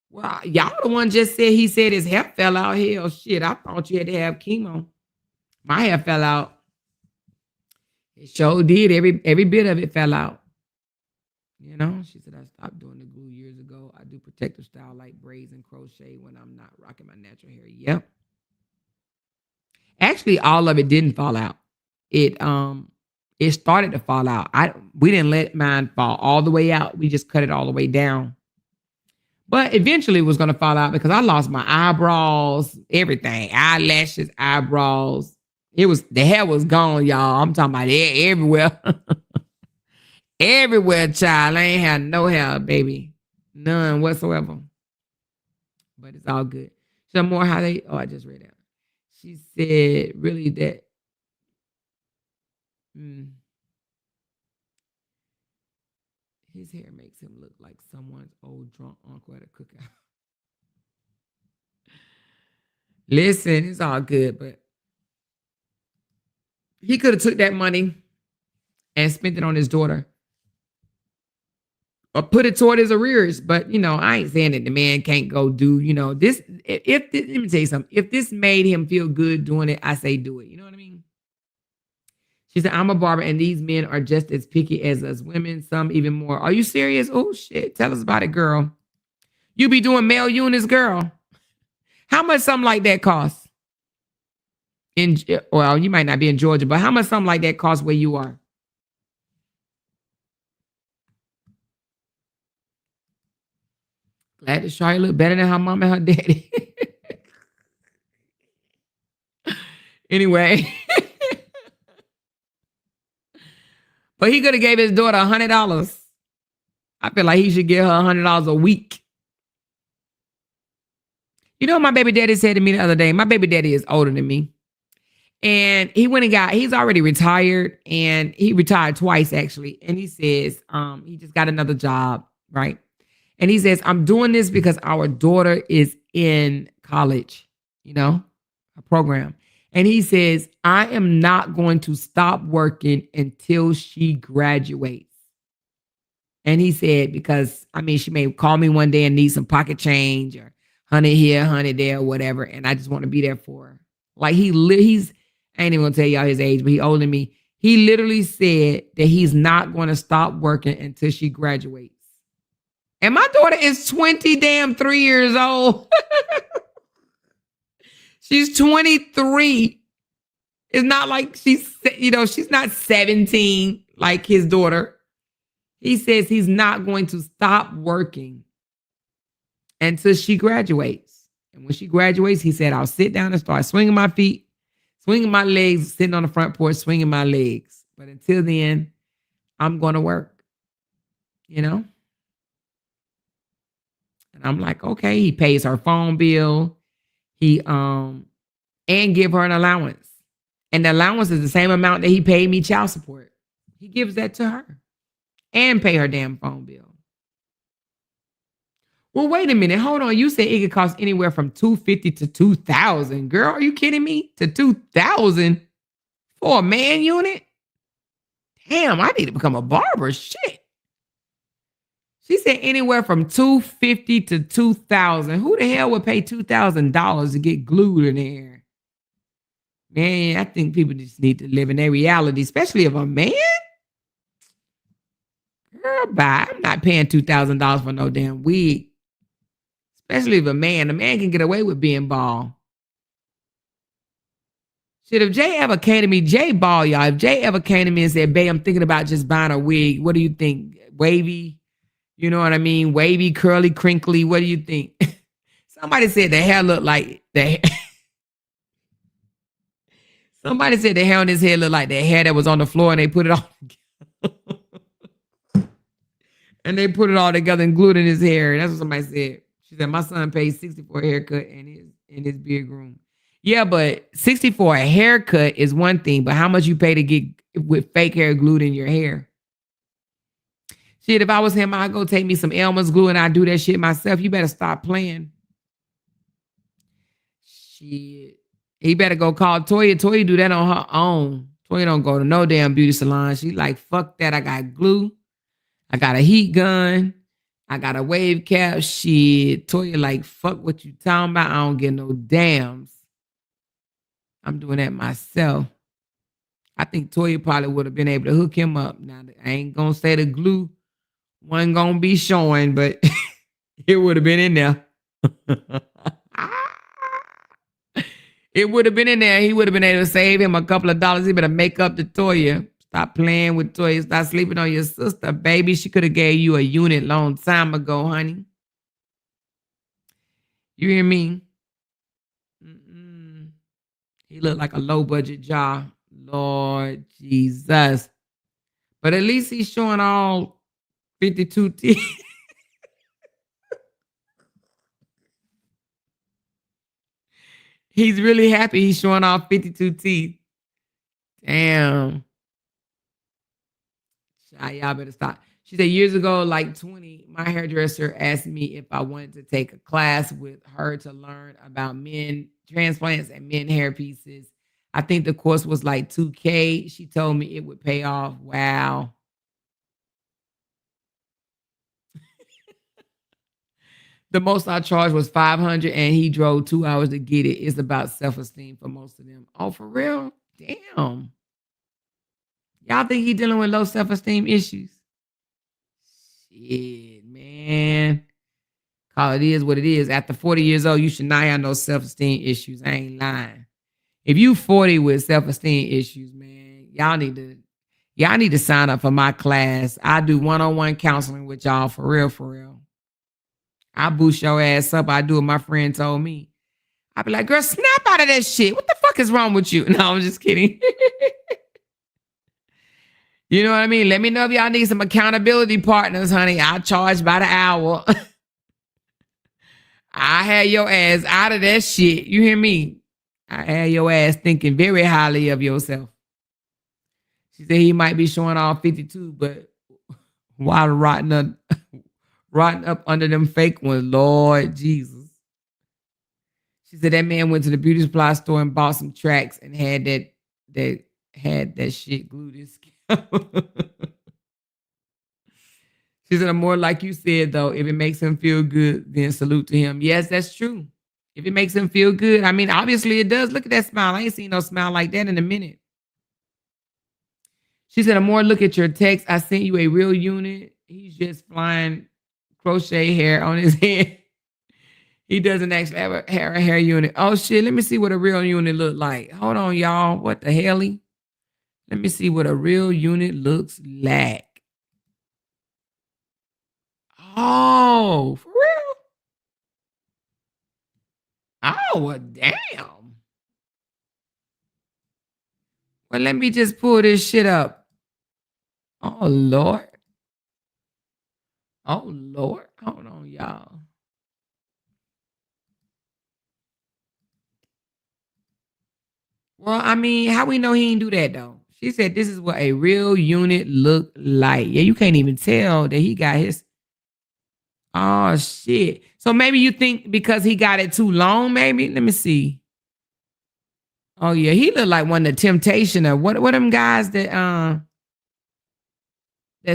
[SPEAKER 2] Well, y'all the one just said he said his hair fell out. Hell, shit, I thought you had to have chemo. My hair fell out. It sure did. Every bit of it fell out. She said, I stopped doing the glue years ago. I do protective style like braids and crochet when I'm not rocking my natural hair. Yep. Actually, all of it didn't fall out. It started to fall out. We didn't let mine fall all the way out. We just cut it all the way down. But eventually it was going to fall out because I lost my eyebrows, everything, eyelashes, eyebrows. The hair was gone, y'all. I'm talking about it everywhere. Everywhere, child. I ain't had no hair, baby. None whatsoever. But it's all good. Some more how they, I just read that. She said, really, that his hair makes him look like someone's old drunk uncle at a cookout. Listen, it's all good, but he could have took that money and spent it on his daughter or put it toward his arrears. But, I ain't saying that the man can't go do, this. Let me tell you something. If this made him feel good doing it, I say do it. You know what I mean? She said, I'm a barber and these men are just as picky as us women, some even more. Are you serious? Oh, shit. Tell us about it, girl. You be doing male units, girl. How much something like that costs? Well, you might not be in Georgia, but how much something like that costs where you are? Glad Desharia look better than her mom and her daddy. Anyway. But he could have gave his daughter $100. I feel like he should give her $100 a week. You know what my baby daddy said to me the other day? My baby daddy is older than me. And he's already retired, and he retired twice actually. And he says, he just got another job, right? And he says, I'm doing this because our daughter is in college, a program. And he says, I am not going to stop working until she graduates. And he said, because, she may call me one day and need some pocket change or 100 here, 100 there, whatever. And I just want to be there for her. Like he's, I ain't even going to tell y'all his age, but he older than me. He literally said that he's not going to stop working until she graduates. And my daughter is 3 years old. She's 23. It's not like she's not 17 like his daughter. He says he's not going to stop working until she graduates. And when she graduates, he said, I'll sit down and start swinging my feet, swinging my legs, sitting on the front porch, swinging my legs. But until then, I'm going to work, And I'm like, okay. He pays her phone bill. He and give her an allowance. And the allowance is the same amount that he paid me child support. He gives that to her and pay her damn phone bill. Well, wait a minute. Hold on. You said it could cost anywhere from $250 to $2,000. Girl, are you kidding me? To $2,000 for a man unit? Damn, I need to become a barber. Shit. She said anywhere from $250 to $2,000. Who the hell would pay $2,000 to get glued in there? Man, I think people just need to live in their reality, especially if a man. Girl, bye. I'm not paying $2,000 for no damn wig. Especially if a man can get away with being bald. Shit, if Jay ever came to me, Jay bald, y'all. If Jay ever came to me and said, babe, I'm thinking about just buying a wig. What do you think? Wavy? You know what I mean? Wavy, curly, crinkly. What do you think? Somebody said the hair looked like the Somebody said the hair on his head looked like the hair that was on the floor and they put it all together. And they put it all together and glued in his hair. That's what somebody said. She said, my son paid $60 for a haircut and his beard groomed. Yeah, but $60 for a haircut is one thing, but how much you pay to get with fake hair glued in your hair? Shit, if I was him, I'd go take me some Elmer's glue and I'd do that shit myself. You better stop playing. Shit. He better go call Toya. Toya do that on her own. Toya don't go to no damn beauty salon. She like, fuck that. I got glue. I got a heat gun. I got a wave cap. Shit. Toya like, fuck what you talking about. I don't get no dams. I'm doing that myself. I think Toya probably would have been able to hook him up. Now, I ain't going to say the glue wasn't going to be showing, but it would have been in there. It would have been in there. He would have been able to save him a couple of dollars. He better make up to Toya. Stop playing with Toya. Stop sleeping on your sister, baby. She could have gave you a unit long time ago, honey. You hear me? Mm-mm. He looked like a low-budget job. Lord Jesus. But at least he's showing all 52 teeth. He's really happy he's showing off 52 teeth. Damn. Y'all better stop. She said years ago, like 20, my hairdresser asked me if I wanted to take a class with her to learn about men transplants and men hair pieces. I think the course was like $2K. She told me it would pay off. Wow. The most I charged was $500 and he drove 2 hours to get it. It's about self-esteem for most of them. Oh, for real? Damn. Y'all think he dealing with low self-esteem issues? Shit, man. Call it is what it is. After 40 years old, you should not have no self-esteem issues. I ain't lying. If you 40 with self-esteem issues, man, y'all need to sign up for my class. I do one-on-one counseling with y'all for real, for real. I boost your ass up. I do what my friend told me. I be like, girl, snap out of that shit. What the fuck is wrong with you? No, I'm just kidding. You know what I mean? Let me know if y'all need some accountability partners, honey. I charge by the hour. I had your ass out of that shit. You hear me? I had your ass thinking very highly of yourself. She said he might be showing off 52, but while rotting up under them fake ones, Lord Jesus. She said that man went to the beauty supply store and bought some tracks and had that shit glued his scalp. She said, I'm more like you said, though, if it makes him feel good, then salute to him. Yes, that's true. If it makes him feel good, I mean, obviously it does. Look at that smile. I ain't seen no smile like that in a minute. She said, I'm more look at your text. I sent you a real unit. He's just flying crochet hair on his head. He doesn't actually have a hair unit. Oh, shit. Let me see what a real unit look like. Hold on, y'all. What the hell? Let me see what a real unit looks like. Oh, for real? Oh, well, damn. Well, let me just pull this shit up. Oh, Lord. Oh, Lord. Hold on, y'all. Well, I mean, how we know he didn't do that, though? She said this is what a real unit look like. Yeah, you can't even tell that he got his. Oh, shit. So maybe you think because he got it too long, maybe? Let me see. Oh, yeah. He looked like one of the Temptation or what them guys that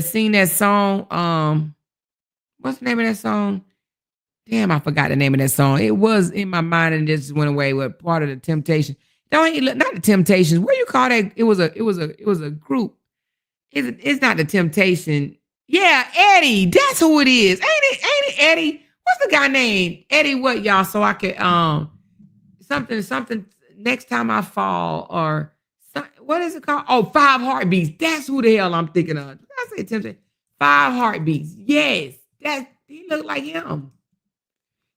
[SPEAKER 2] sing that song. What's the name of that song? Damn, I forgot the name of that song. It was in my mind and just went away with part of the Temptation. No, not the Temptations. What do you call that? It was a group. It's not the Temptation. Yeah, Eddie. That's who it is. Ain't it Eddie? What's the guy named? Eddie what, y'all? So I could something next time I fall or what is it called? Oh, 5 Heartbeats. That's who the hell I'm thinking of. Did I say Temptation? 5 Heartbeats. Yes. He looked like him.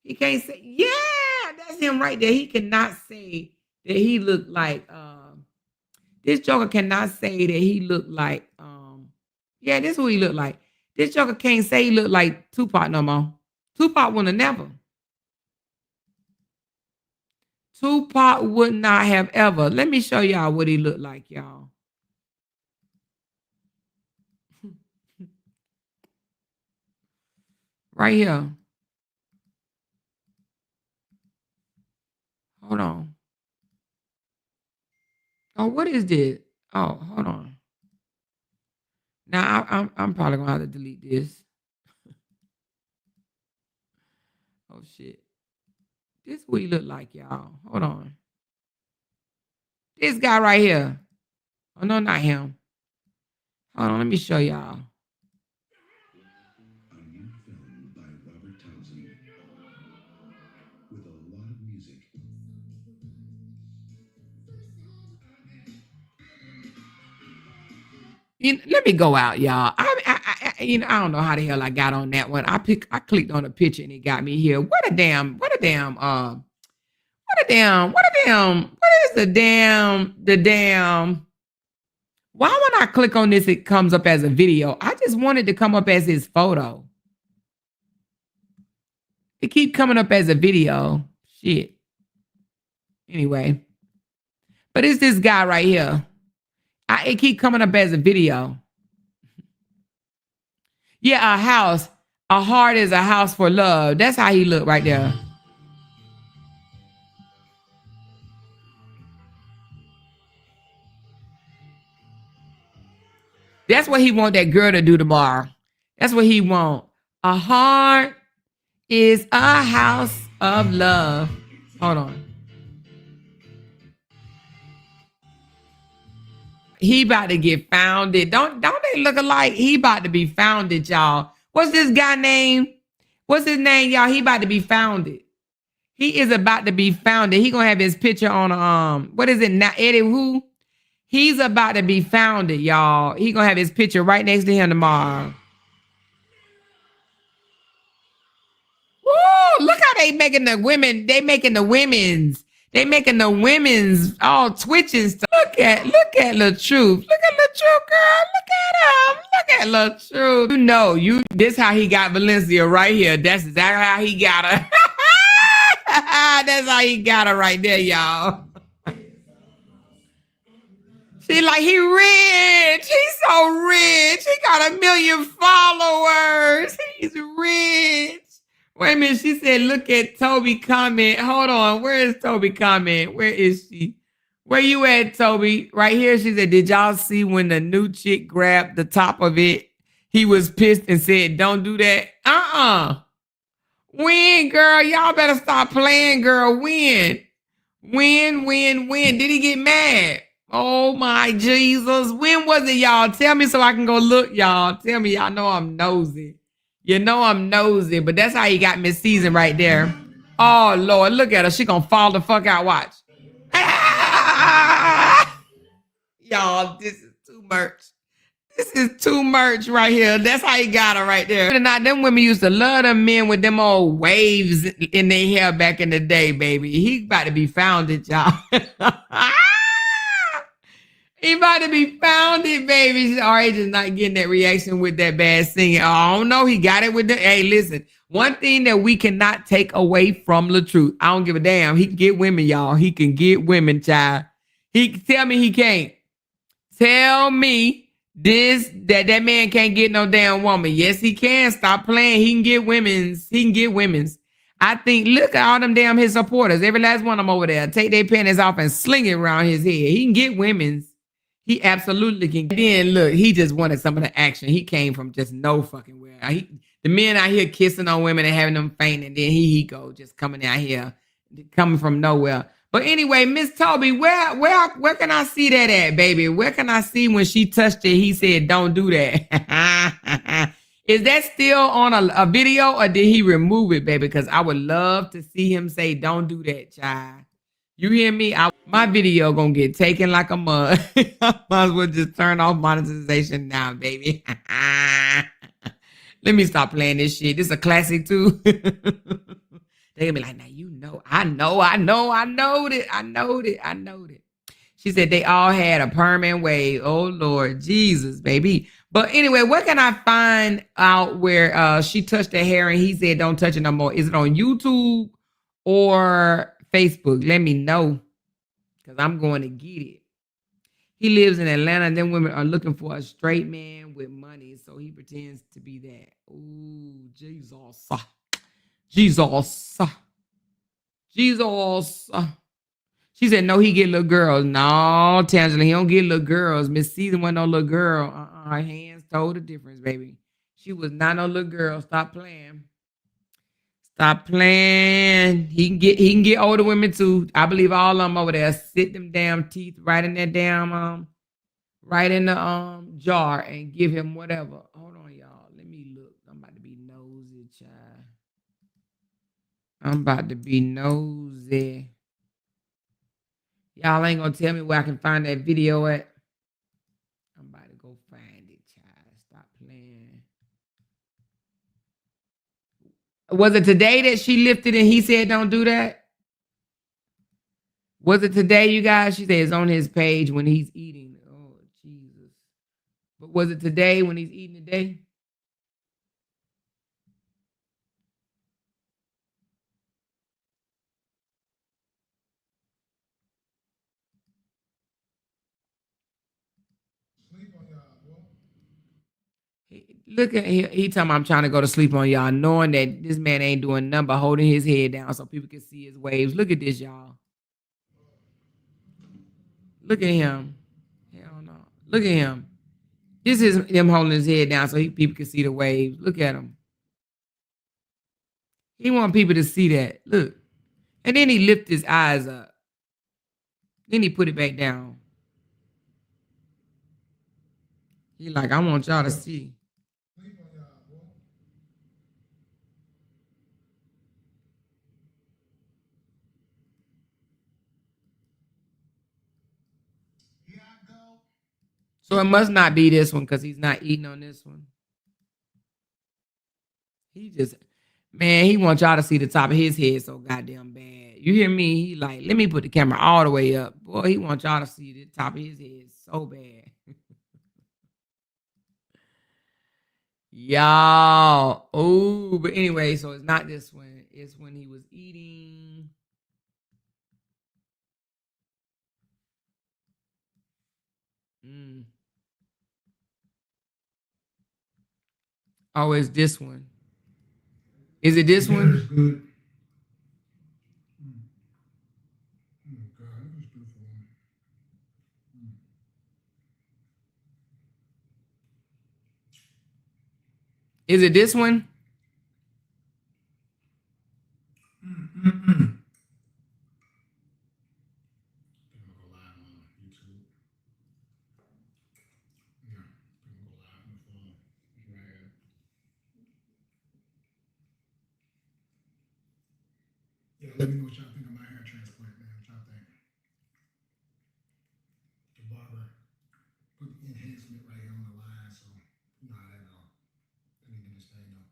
[SPEAKER 2] He can't say, yeah, that's him right there. He cannot say that he looked like this Joker cannot say that he looked like yeah, this is who he looked like. This Joker can't say he looked like Tupac no more. Tupac would have never. Tupac would not have ever. Let me show y'all what he looked like, y'all. Right here. Hold on. Oh, what is this? Oh, hold on. Now I'm probably gonna have to delete this. Oh shit. This what he look like, y'all. Hold on. This guy right here. Oh no, not him. Hold on, let me show y'all.
[SPEAKER 1] A new film by Robert Townsend with a lot of music.
[SPEAKER 2] Let me go out, y'all. I don't know how the hell I got on that one. I clicked on a picture and it got me here. What is the damn. Why when I click on this, it comes up as a video? I just wanted to come up as his photo. It keep coming up as a video. Shit. Anyway. But it's this guy right here. It keep coming up as a video. Yeah, a house. A heart is a house for love. That's how he look right there. That's what he want that girl to do tomorrow. That's what he want. A heart is a house of love. Hold on. He about to get founded. Don't they look alike? He about to be founded, y'all. What's this guy name? What's his name, y'all? He about to be founded. He is about to be founded. He gonna have his picture on what is it now? Eddie who? He's about to be founded, y'all. He gonna have his picture right next to him tomorrow. Woo! Look how they making the women. They making the women's. They making the women's all twitching stuff. Look at LaTruth. Look at LaTruth, girl. Look at him. Look at LaTruth. This how he got Valencia right here. That's exactly how he got her. That's how he got her right there, y'all. She like, he rich. He's so rich. He got 1 million followers. He's rich. Wait a minute. She said, look at Toby comment. Hold on. Where is Toby comment? Where is she? Where you at, Toby? Right here. She said, did y'all see when the new chick grabbed the top of it? He was pissed and said, don't do that. When, girl? Y'all better stop playing, girl. When? Did he get mad? Oh my Jesus. When was it, y'all? Tell me so I can go look, y'all. Tell me. Y'all know I'm nosy. You know I'm nosy, but that's how you got Miss Season right there. Oh, Lord. Look at her. She gonna fall the fuck out. Watch. Ah! Y'all, this is too much. This is too much right here. That's how you got her right there. Not them women used to love them men with them old waves in their hair back in the day, baby. He about to be founded, y'all. He about to be founded, baby. RH is not getting that reaction with that bad singing. Oh, I don't know. He got it with the. Hey, listen. One thing that we cannot take away from LaTruth. I don't give a damn. He can get women, y'all. He can get women, child. He tell me he can't. Tell me that man can't get no damn woman. Yes, he can. Stop playing. He can get women's. I think, look at all them damn his supporters. Every last one of them over there. Take their panties off and sling it around his head. He can get women's. He absolutely can. Then look, he just wanted some of the action. He came from just no fucking where. The men out here kissing on women and having them faint, and then he go just coming out here, coming from nowhere. But anyway, Miss Toby, where can I see that at, baby? Where can I see when she touched it? He said, "Don't do that." Is that still on a video, or did he remove it, baby? Because I would love to see him say, "Don't do that, child." You hear me? My video gonna get taken like a mug. I might as well just turn off monetization now, baby. Let me stop playing this shit. This is a classic too. They gonna be like, now you know, I know it. She said they all had a permanent wave. Oh Lord Jesus, baby. But anyway, where can I find out where she touched her hair and he said don't touch it no more? Is it on YouTube or Facebook? Let me know, because I'm going to get it. He lives in Atlanta, and then women are looking for a straight man with money, so he pretends to be that. Ooh, Jesus. Jesus. Jesus. She said, no, he get little girls. No, Tangela, he don't get little girls. Miss Season wasn't no little girl. Her hands told the difference, baby. She was not no little girl. Stop playing. Stop playing. He can get older women too. I believe all of them over there sit them damn teeth right in that damn right in the jar and give him whatever. Hold on, y'all. Let me look. I'm about to be nosy, child. I'm about to be nosy. Y'all ain't gonna tell me where I can find that video at. I'm about to go find it, child. Stop playing. Was it today that she lifted and he said don't do that? Was it today, you guys? She said it's on his page when he's eating. Oh, Jesus. But was it today when he's eating today? Look at he talking about I'm trying to go to sleep on y'all, knowing that this man ain't doing nothing but holding his head down so people can see his waves. Look at this, y'all. Look at him. Hell no. Look at him. This is him holding his head down so people can see the waves. Look at him. He want people to see that. Look. And then he lift his eyes up. Then he put it back down. He like, I want y'all to see. So it must not be this one because he's not eating on this one. He just, man, he wants y'all to see the top of his head so goddamn bad. You hear me? He like, let me put the camera all the way up. Boy, he wants y'all to see the top of his head so bad. Y'all. Oh, but anyway, so it's not this one. It's when he was eating. Mm. Oh, it's this one. Is it this one? Good. Is it this one? Yeah, let me know what y'all think of my hair transplant, man. What y'all think? The barber put the enhancement right here on the line, so you know how that go. Let me get this thing up.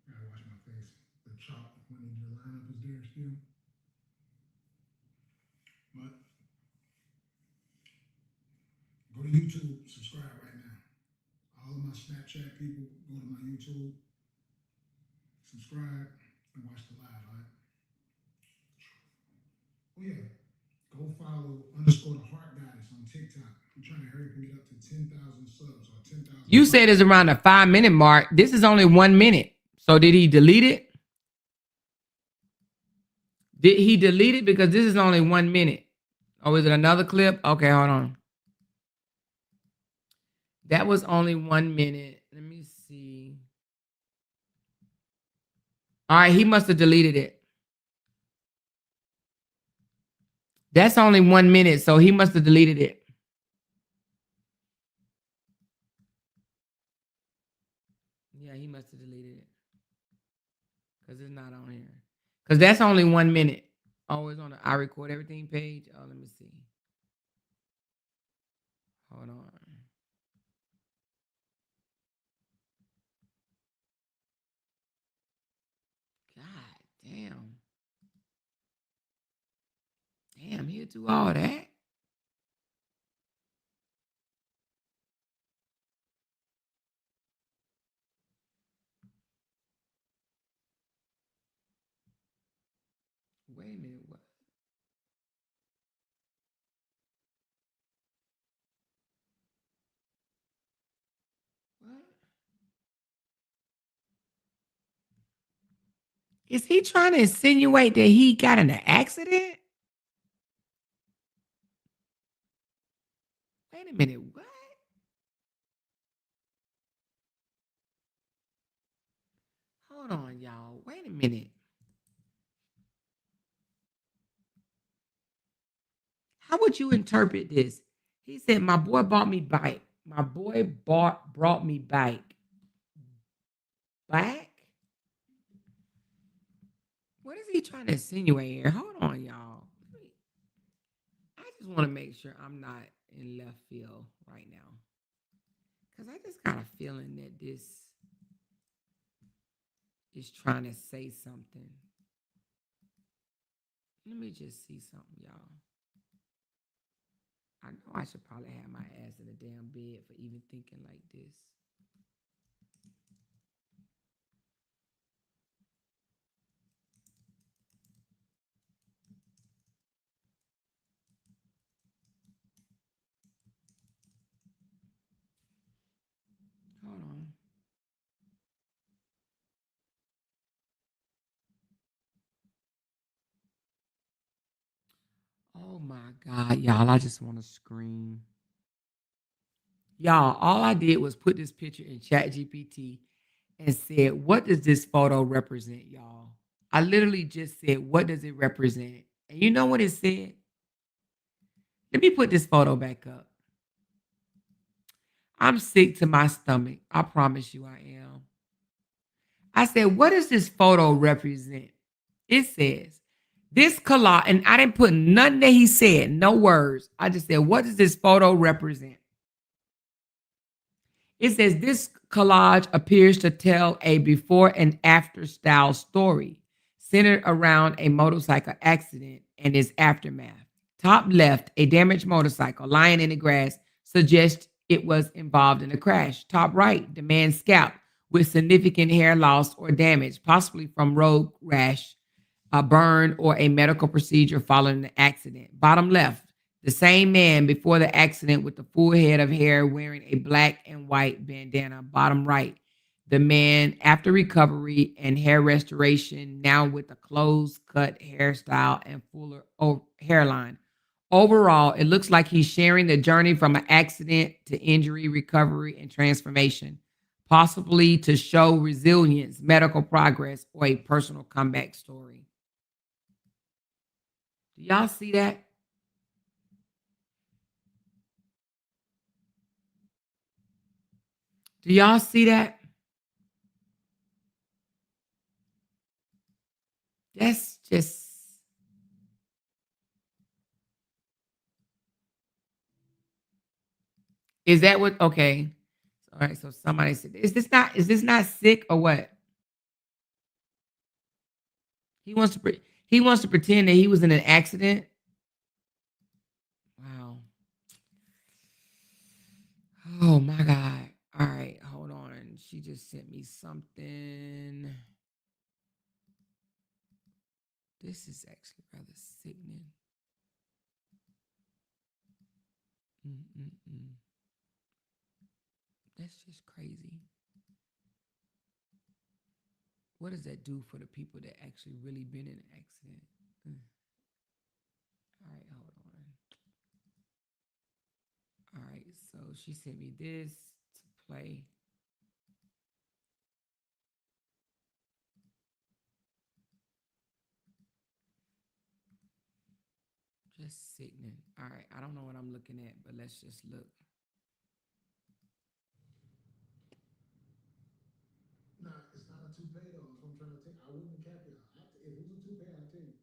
[SPEAKER 2] Gotta wash my face. The chalk when they do the lineup is there still. But go to YouTube, subscribe right now. All of my Snapchat people, go to my YouTube, subscribe, and watch the live, all right? Oh yeah, go follow underscore the heart goddess on TikTok. I'm trying to hurry up and get up to 10,000 subs or 10,000. You said it's around the 5-minute mark. This is only 1 minute. So did he delete it? Did he delete it? Because this is only 1 minute. Oh, is it another clip? Okay, hold on. That was only 1 minute. Let me see. All right, he must have deleted it. That's only 1 minute, so he must have deleted it. Yeah, he must have deleted it. Because it's not on here. Because that's only 1 minute. Oh, it's on the I record everything page. Oh, let me see. Hold on. God damn. Damn, he'll do all that. Wait a minute. What? Is he trying to insinuate that he got in an accident? Wait a minute. What? Hold on, y'all. Wait a minute. How would you interpret this? He said, "My boy bought me bike. My boy brought me bike back." What is he trying to insinuate here? Hold on, y'all. I just want to make sure I'm not in left field right now, because I just got a feeling that this is trying to say something. Let me just see something, y'all. I know I should probably have my ass in a damn bed for even thinking like this. Hold on. Oh my God, y'all, I just want to scream. Y'all, all I did was put this picture in Chat GPT and said, "What does this photo represent, y'all?" I literally just said, "What does it represent?" And you know what it said? Let me put this photo back up. I'm sick to my stomach. I promise you I am. I said, "What does this photo represent?" It says, "This collage," and I didn't put nothing that he said, no words. I just said, "What does this photo represent?" It says, "This collage appears to tell a before and after style story centered around a motorcycle accident and its aftermath. Top left, a damaged motorcycle lying in the grass suggests it was involved in a crash. Top right, the man's scalp with significant hair loss or damage, possibly from road rash, a burn, or a medical procedure following the accident. Bottom left, the same man before the accident with the full head of hair wearing a black and white bandana. Bottom right, the man after recovery and hair restoration, now with a closed cut hairstyle and fuller hairline. Overall, it looks like he's sharing the journey from an accident to injury, recovery, and transformation, possibly to show resilience, medical progress, or a personal comeback story. Do y'all see that? Do y'all see that? That's just, is that what, okay. All right, so somebody said, is this not sick or what? He wants to he wants to pretend that he was in an accident. Wow. Oh my God. All right, hold on. She just sent me something. This is actually rather sickening. Mm-mm-mm. That's just crazy. What does that do for the people that actually really been in an accident? Mm. All right, hold on. All right, so she sent me this to play. Just sickening. All right, I don't know what I'm looking at, but let's just look.
[SPEAKER 1] Nah, it's not a toupee though. That's what I'm trying to tell you. I wouldn't cap y'all. If it was a toupee, I'll tell you.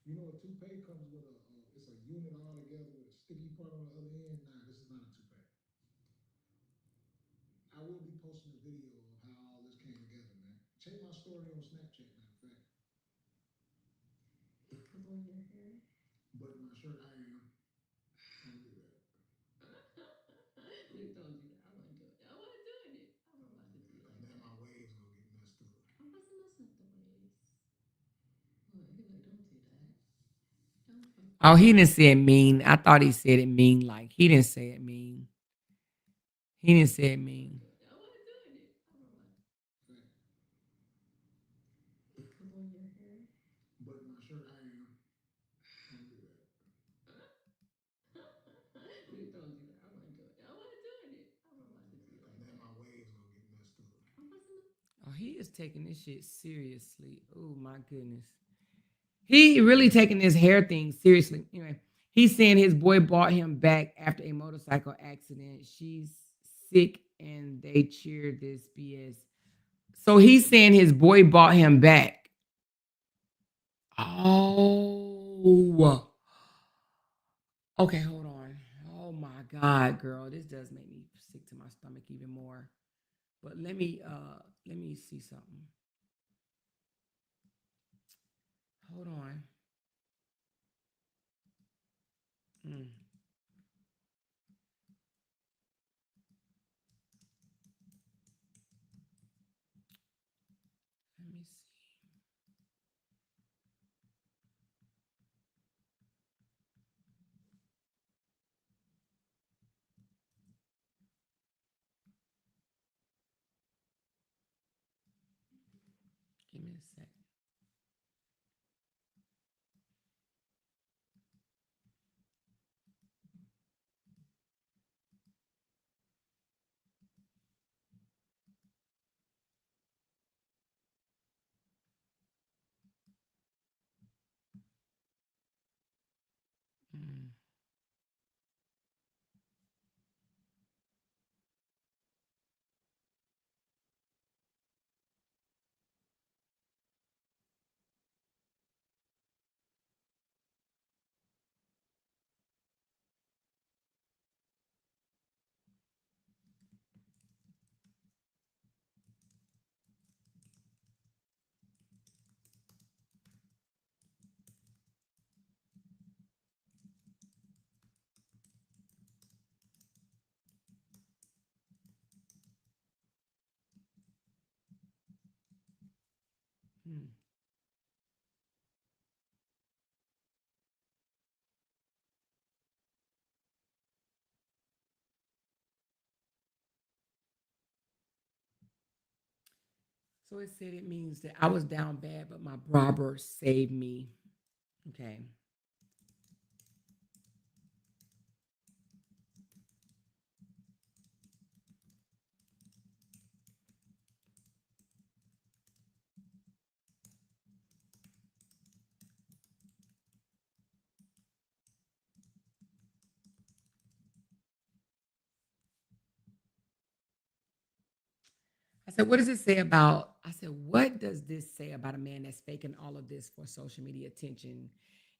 [SPEAKER 1] You know, a toupee comes with it's a unit all together with a sticky part on the other end. Nah, this is not a toupee. I will be posting a video of how all this came together, man. Check my story on Snapchat, matter of fact. Button my shirt, I am. Don't do that. Who told you that? I wasn't doing it. I wasn't doing it. I was about to do it. Cause now my waves gonna get messed up. I wasn't messing up the waves. Well, he like, don't do that. Don't.
[SPEAKER 2] Oh, he didn't say it mean. I thought he said it mean. Like he didn't say it mean. He didn't say it mean.
[SPEAKER 1] I wasn't doing it. I was like,
[SPEAKER 2] just taking this shit seriously. Oh my goodness. He really taking this hair thing seriously. Anyway, he's saying his boy bought him back after a motorcycle accident. She's sick and they cheered this BS. So he's saying his boy bought him back. Oh. Okay, hold on. Oh my God, girl. This does make me sick to my stomach even more. But let me see something. Hold on. Mm, let me see. Give me a sec. Mm. Mm. So it said it means that I was down bad, but my robber saved me. Okay. I said, what does it say about? I said, what does this say about a man that's faking all of this for social media attention?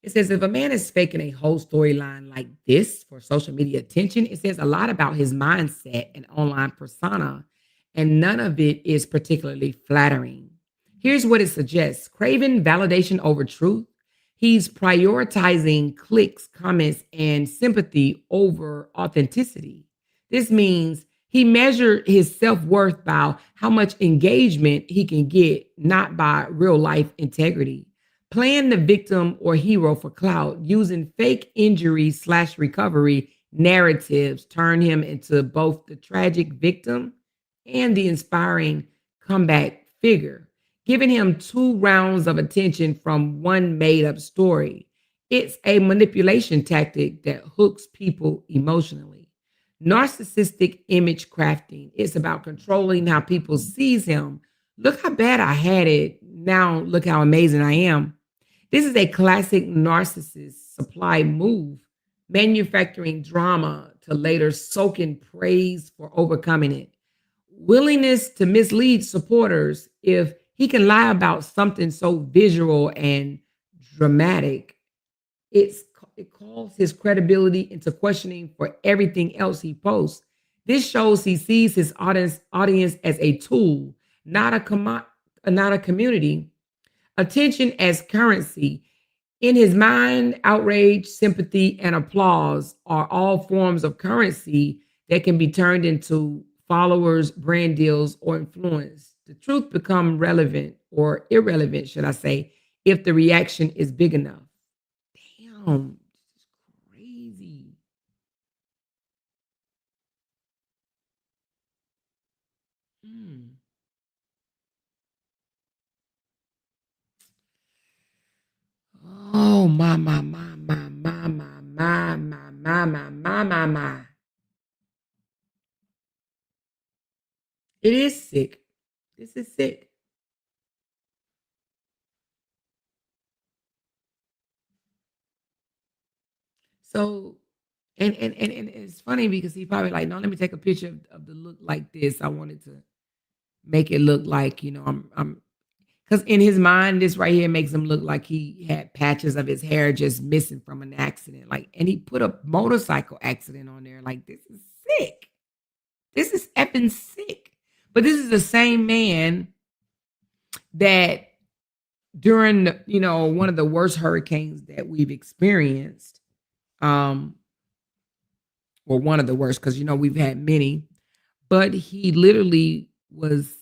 [SPEAKER 2] It says if a man is faking a whole storyline like this for social media attention, it says a lot about his mindset and online persona, and none of it is particularly flattering. Here's what it suggests: craving validation over truth. He's prioritizing clicks, comments, and sympathy over authenticity. This means he measured his self worth by how much engagement he can get, not by real life integrity. Playing the victim or hero for clout, using fake injury slash recovery narratives turn him into both the tragic victim and the inspiring comeback figure, giving him two rounds of attention from one made up story. It's a manipulation tactic that hooks people emotionally. Narcissistic image crafting. It's about controlling how people sees him. Look how bad I had it. Now look how amazing I am. This is a classic narcissist supply move, manufacturing drama to later soak in praise for overcoming it. Willingness to mislead supporters. If he can lie about something so visual and dramatic, it's it calls his credibility into questioning for everything else he posts. This shows he sees his audience as a tool, not not a community. Attention as currency. In his mind, outrage, sympathy, and applause are all forms of currency that can be turned into followers, brand deals, or influence. The truth become relevant or irrelevant, should I say, if the reaction is big enough. Damn, this is crazy. Mm. Oh my. It is sick. This is sick. So, and it's funny because he probably like, no, let me take a picture of the look like this. I wanted to make it look like, I'm because in his mind, this right here makes him look like he had patches of his hair just missing from an accident. Like, and he put a motorcycle accident on there. Like, this is sick. This is effing sick. But this is the same man that during one of the worst hurricanes that we've experienced, or one of the worst, because we've had many, but he literally was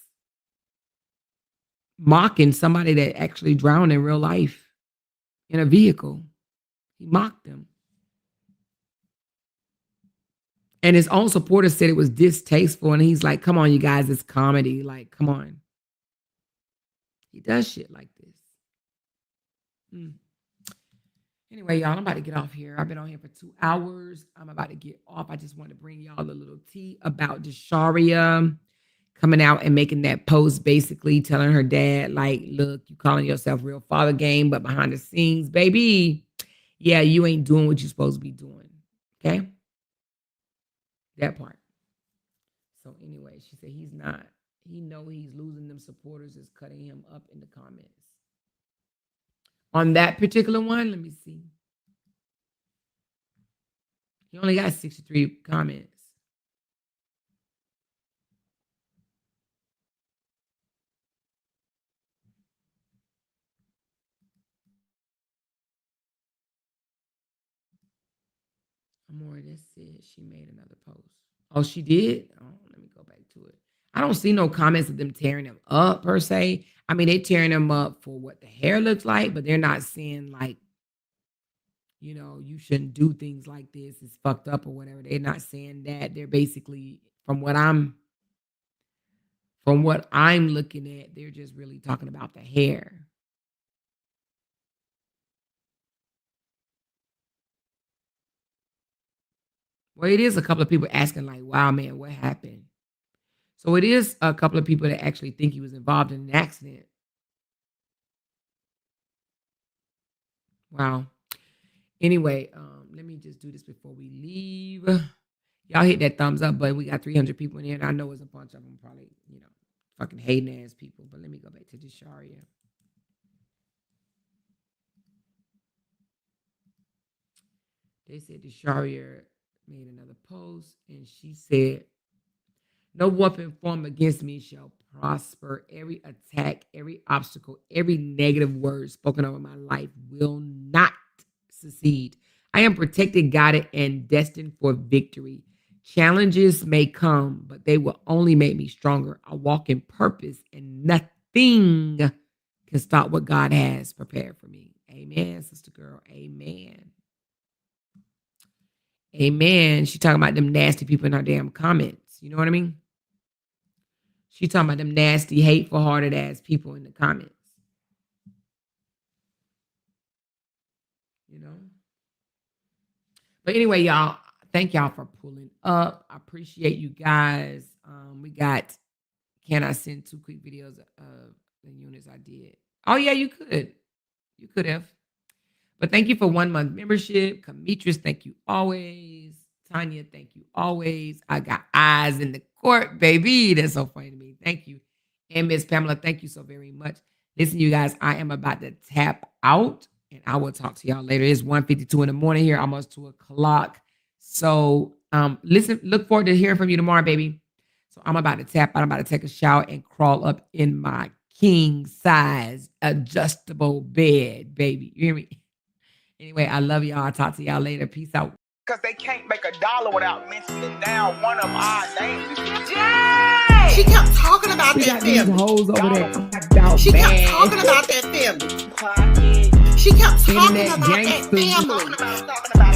[SPEAKER 2] mocking somebody that actually drowned in real life in a vehicle. He mocked them. And his own supporters said it was distasteful. And he's like, come on, you guys, it's comedy. Like, come on. He does shit like this. Anyway, y'all, I'm about to get off here. I've been on here for 2 hours. I'm about to get off. I just want to bring y'all a little tea about Desharia coming out and making that post, basically telling her dad, like, look, you calling yourself real father game, but behind the scenes, baby, yeah, you ain't doing what you're supposed to be doing. Okay? That part. So anyway, she said he's not. He know he's losing them supporters is cutting him up in the comments. On that particular one, let me see. He only got 63 comments. Amore, that said she made another post. Oh, she did? Oh, let me go back to it. I don't see no comments of them tearing them up per se. I mean, they tearing them up for what the hair looks like, but they're not saying like, you shouldn't do things like this. It's fucked up or whatever. They're not saying that. They're basically, from what I'm looking at, they're just really talking about the hair. Well, it is a couple of people asking like, wow, man, what happened? So it is a couple of people that actually think he was involved in an accident. Wow. Anyway, let me just do this before we leave. Y'all hit that thumbs up button. We got 300 people in here, and I know it's a bunch of them probably, fucking hating ass people. But let me go back to Desharia. They said Desharia made another post, and she said, no weapon formed against me shall prosper. Every attack, every obstacle, every negative word spoken over my life will not succeed. I am protected, guided, and destined for victory. Challenges may come, but they will only make me stronger. I walk in purpose, and nothing can stop what God has prepared for me. Amen, sister girl. Amen. Amen. She talking about them nasty people in her damn comments. You know what I mean? She talking about them nasty, hateful, hearted ass people in the comments. But anyway, y'all, thank y'all for pulling up. I appreciate you guys. We got, can I send 2 quick videos of the units I did? Oh, yeah, you could. You could have. But thank you for 1 month membership. Kamitris, thank you always. Tanya, thank you always. I got eyes in the court, baby. That's so funny to me. Thank you. And Miss Pamela, thank you so very much. Listen, you guys, I am about to tap out, and I will talk to y'all later. It's 1:52 in the morning here, almost 2 o'clock. So listen, look forward to hearing from you tomorrow, baby. So I'm about to tap out. I'm about to take a shower and crawl up in my king size adjustable bed, baby. You hear me? Anyway, I love y'all. I'll talk to y'all later. Peace out.
[SPEAKER 3] Because they can't make $1 without mentioning down one of our names.
[SPEAKER 1] Jay! She kept talking about
[SPEAKER 2] We
[SPEAKER 1] that
[SPEAKER 2] got these
[SPEAKER 1] family.
[SPEAKER 2] hoes over there. About
[SPEAKER 1] She kept
[SPEAKER 2] bad.
[SPEAKER 1] talking about that family. She kept talking
[SPEAKER 2] Internet
[SPEAKER 1] about that
[SPEAKER 2] gangsters.
[SPEAKER 1] family.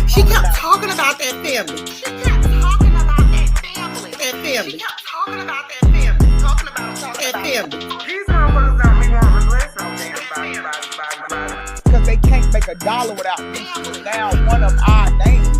[SPEAKER 1] She kept talking about that family. She kept talking about that family. That family. She kept talking about that family. Talking about that family.
[SPEAKER 3] These motherfuckers got me want to listen on them. Because they can't make $1 without mentioning down one of our names.